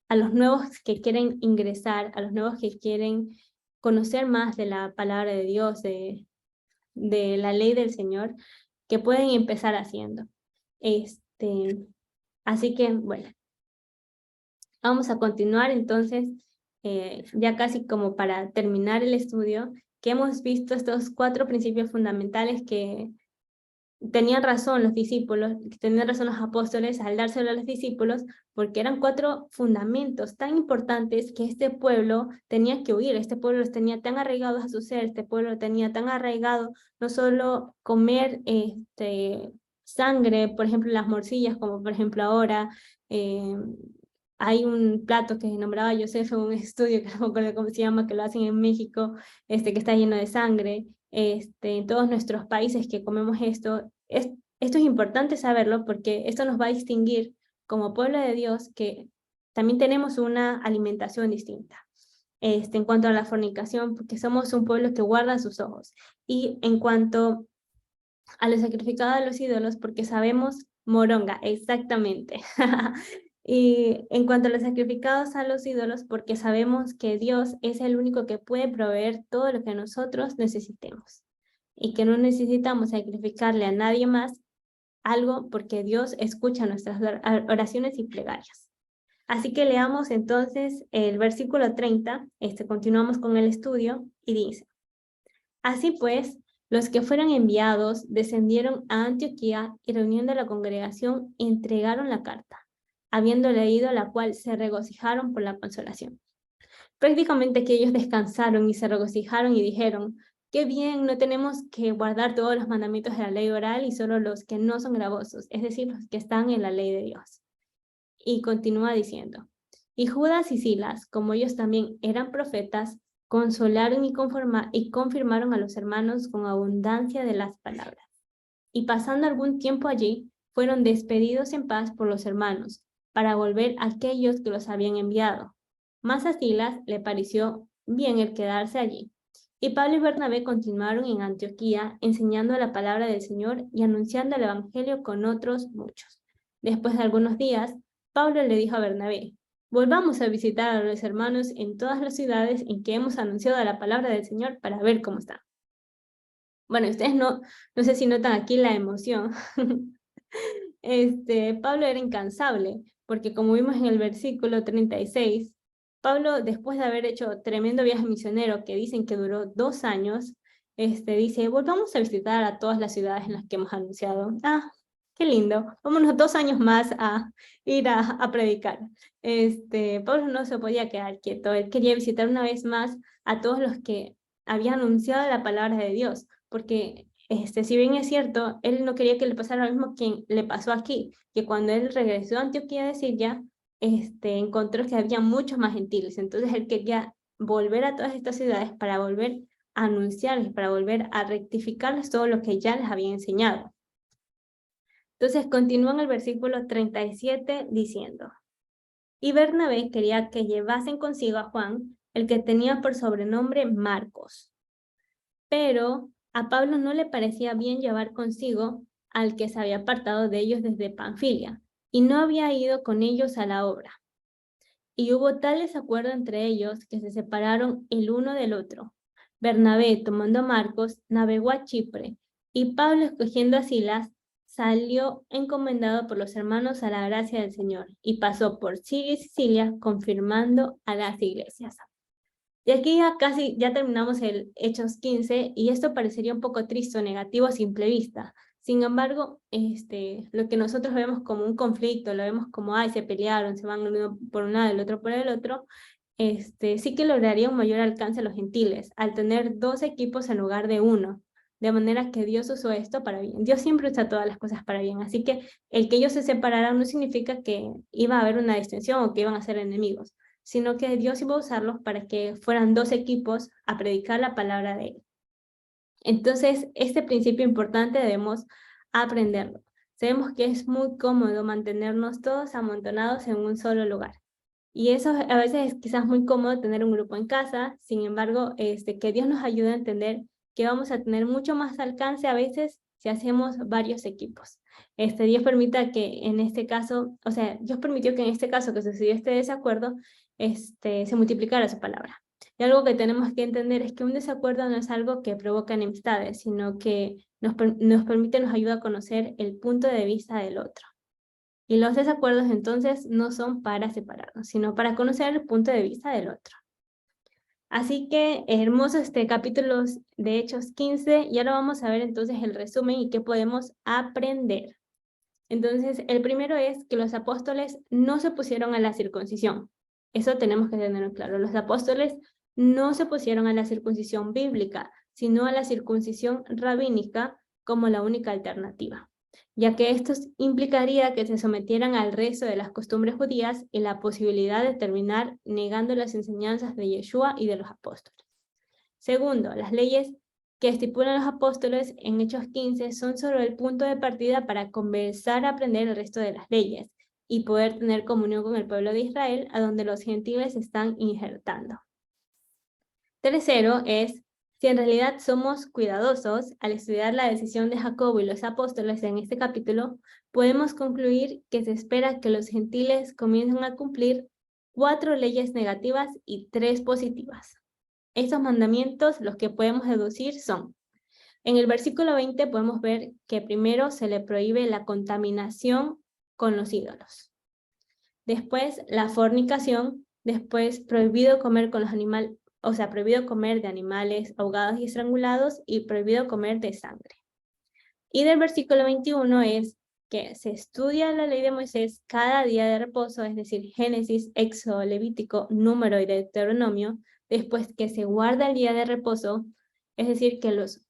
a los nuevos que quieren ingresar, a los nuevos que quieren conocer más de la palabra de Dios, de la ley del Señor, que pueden empezar haciendo. Así que, bueno, vamos a continuar entonces, ya casi como para terminar el estudio, que hemos visto estos 4 principios fundamentales que tenían razón los discípulos, tenían razón los apóstoles al dárselo a los discípulos, porque eran 4 fundamentos tan importantes que este pueblo tenía que oír. Este pueblo los tenía tan arraigados a su ser, este pueblo tenía tan arraigado no solo comer sangre, por ejemplo las morcillas, como por ejemplo ahora, hay un plato que nombraba Joseph en un estudio, que no me acuerdo cómo se llama, que lo hacen en México, que está lleno de sangre. En todos nuestros países que comemos esto, esto es importante saberlo porque esto nos va a distinguir como pueblo de Dios, que también tenemos una alimentación distinta. En cuanto a la fornicación, porque somos un pueblo que guarda sus ojos. Y en cuanto a lo sacrificado a los ídolos, porque sabemos, moronga, exactamente. Y en cuanto a los sacrificados a los ídolos, porque sabemos que Dios es el único que puede proveer todo lo que nosotros necesitemos. Y que no necesitamos sacrificarle a nadie más algo, porque Dios escucha nuestras oraciones y plegarias. Así que leamos entonces el versículo 30, continuamos con el estudio, y dice: Así pues, los que fueron enviados descendieron a Antioquía y reuniendo a la congregación entregaron la carta, habiendo leído la cual se regocijaron por la consolación. Prácticamente que ellos descansaron y se regocijaron y dijeron: qué bien, no tenemos que guardar todos los mandamientos de la ley oral y solo los que no son gravosos, es decir, los que están en la ley de Dios. Y continúa diciendo: y Judas y Silas, como ellos también eran profetas, consolaron y confirmaron a los hermanos con abundancia de las palabras. Y pasando algún tiempo allí, fueron despedidos en paz por los hermanos, para volver a aquellos que los habían enviado. Mas a Silas le pareció bien el quedarse allí. Y Pablo y Bernabé continuaron en Antioquía, enseñando la palabra del Señor y anunciando el evangelio con otros muchos. Después de algunos días, Pablo le dijo a Bernabé: volvamos a visitar a los hermanos en todas las ciudades en que hemos anunciado la palabra del Señor para ver cómo están. Bueno, ustedes no sé si notan aquí la emoción. Pablo era incansable, porque como vimos en el versículo 36, Pablo, después de haber hecho tremendo viaje misionero que dicen que duró 2 años, dice: volvamos a visitar a todas las ciudades en las que hemos anunciado. Ah, qué lindo, vámonos 2 años más a ir a predicar. Pablo no se podía quedar quieto, él quería visitar una vez más a todos los que habían anunciado la palabra de Dios, porque si bien es cierto, él no quería que le pasara lo mismo que le pasó aquí, que cuando él regresó a Antioquía de Siria, encontró que había muchos más gentiles, entonces él quería volver a todas estas ciudades para volver a anunciarles, para volver a rectificarles todo lo que ya les había enseñado. Entonces continúa en el versículo 37 diciendo: y Bernabé quería que llevasen consigo a Juan, el que tenía por sobrenombre Marcos. Pero a Pablo no le parecía bien llevar consigo al que se había apartado de ellos desde Panfilia, y no había ido con ellos a la obra. Y hubo tal desacuerdo entre ellos que se separaron el uno del otro. Bernabé, tomando a Marcos, navegó a Chipre, y Pablo, escogiendo a Silas, salió encomendado por los hermanos a la gracia del Señor, y pasó por Siria y Sicilia, confirmando a las iglesias. Y aquí ya terminamos el Hechos 15, y esto parecería un poco triste o negativo a simple vista. Sin embargo, lo que nosotros vemos como un conflicto, lo vemos como, ay, se pelearon, se van uno por un lado, el otro por el otro, sí que lograría un mayor alcance a los gentiles, al tener 2 equipos en lugar de 1, de manera que Dios usó esto para bien. Dios siempre usa todas las cosas para bien, así que el que ellos se separaran no significa que iba a haber una distinción o que iban a ser enemigos, sino que Dios iba a usarlos para que fueran 2 equipos a predicar la palabra de Él. Entonces, este principio importante debemos aprenderlo. Sabemos que es muy cómodo mantenernos todos amontonados en un solo lugar. Y eso a veces es quizás muy cómodo tener un grupo en casa, sin embargo, que Dios nos ayude a entender que vamos a tener mucho más alcance a veces si hacemos varios equipos. Dios permita que en este caso, o sea, Dios permitió que en este caso que sucedió este desacuerdo, se multiplicara su palabra. Y algo que tenemos que entender es que un desacuerdo no es algo que provoca enemistades, sino que nos ayuda a conocer el punto de vista del otro. Y los desacuerdos entonces no son para separarnos, sino para conocer el punto de vista del otro. Así que hermoso capítulo de Hechos 15, y ahora vamos a ver entonces el resumen y qué podemos aprender. Entonces, el primero es que los apóstoles no se opusieron a la circuncisión. Eso tenemos que tenerlo claro. Los apóstoles no se opusieron a la circuncisión bíblica, sino a la circuncisión rabínica como la única alternativa. ya que esto implicaría que se sometieran al resto de las costumbres judías y la posibilidad de terminar negando las enseñanzas de Yeshua y de los apóstoles. Segundo, las leyes que estipulan los apóstoles en Hechos 15 son solo el punto de partida para comenzar a aprender el resto de las leyes y poder tener comunión con el pueblo de Israel, a donde los gentiles están injertando. Tercero es, si en realidad somos cuidadosos al estudiar la decisión de Jacobo y los apóstoles en este capítulo, podemos concluir que se espera que los gentiles comiencen a cumplir 4 leyes negativas y 3 positivas. Estos mandamientos, los que podemos deducir son, en el versículo 20 podemos ver que primero se le prohíbe la contaminación con los ídolos. Después, la fornicación. Después, prohibido comer con los animales, o sea, prohibido comer de animales ahogados y estrangulados y prohibido comer de sangre. Y del versículo 21 es que se estudia la ley de Moisés cada día de reposo, es decir, Génesis, Éxodo, Levítico, Número y Deuteronomio, después que se guarda el día de reposo, es decir, que los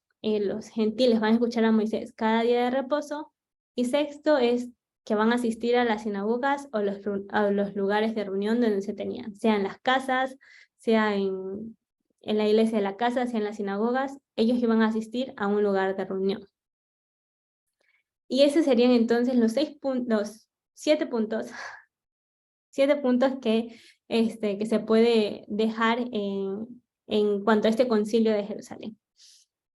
gentiles van a escuchar a Moisés cada día de reposo. Y sexto es que van a asistir a las sinagogas o a los lugares de reunión donde se tenían, sea en las casas, sea en la iglesia de la casa, sea en las sinagogas, ellos iban a asistir a un lugar de reunión. Y esos serían entonces los 7 puntos que se puede dejar en cuanto a este concilio de Jerusalén.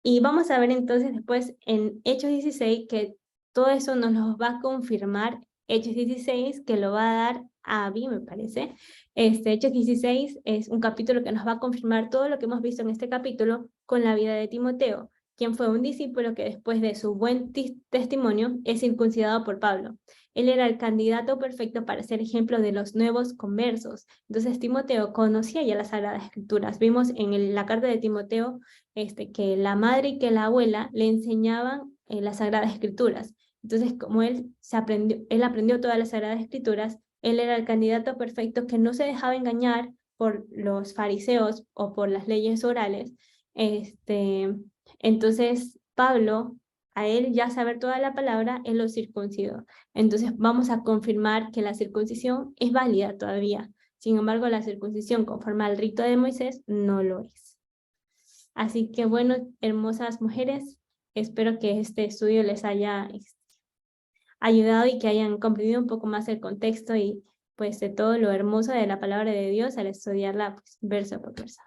Y vamos a ver entonces después en Hechos 16 que todo eso nos lo va a confirmar Hechos 16, que lo va a dar Abby, me parece. Hechos 16 es un capítulo que nos va a confirmar todo lo que hemos visto en este capítulo con la vida de Timoteo, quien fue un discípulo que después de su buen testimonio es circuncidado por Pablo. Él era el candidato perfecto para ser ejemplo de los nuevos conversos. Entonces Timoteo conocía ya las Sagradas Escrituras. Vimos en la carta de Timoteo que la madre y que la abuela le enseñaban las Sagradas Escrituras. Entonces, como él aprendió todas las Sagradas Escrituras, él era el candidato perfecto que no se dejaba engañar por los fariseos o por las leyes orales. Entonces, Pablo, a él ya saber toda la palabra, él lo circuncidó. Entonces, vamos a confirmar que la circuncisión es válida todavía. Sin embargo, la circuncisión conforme al rito de Moisés no lo es. Así que bueno, hermosas mujeres, espero que este estudio les haya ayudado y que hayan comprendido un poco más el contexto y pues de todo lo hermoso de la palabra de Dios al estudiarla pues, verso por verso.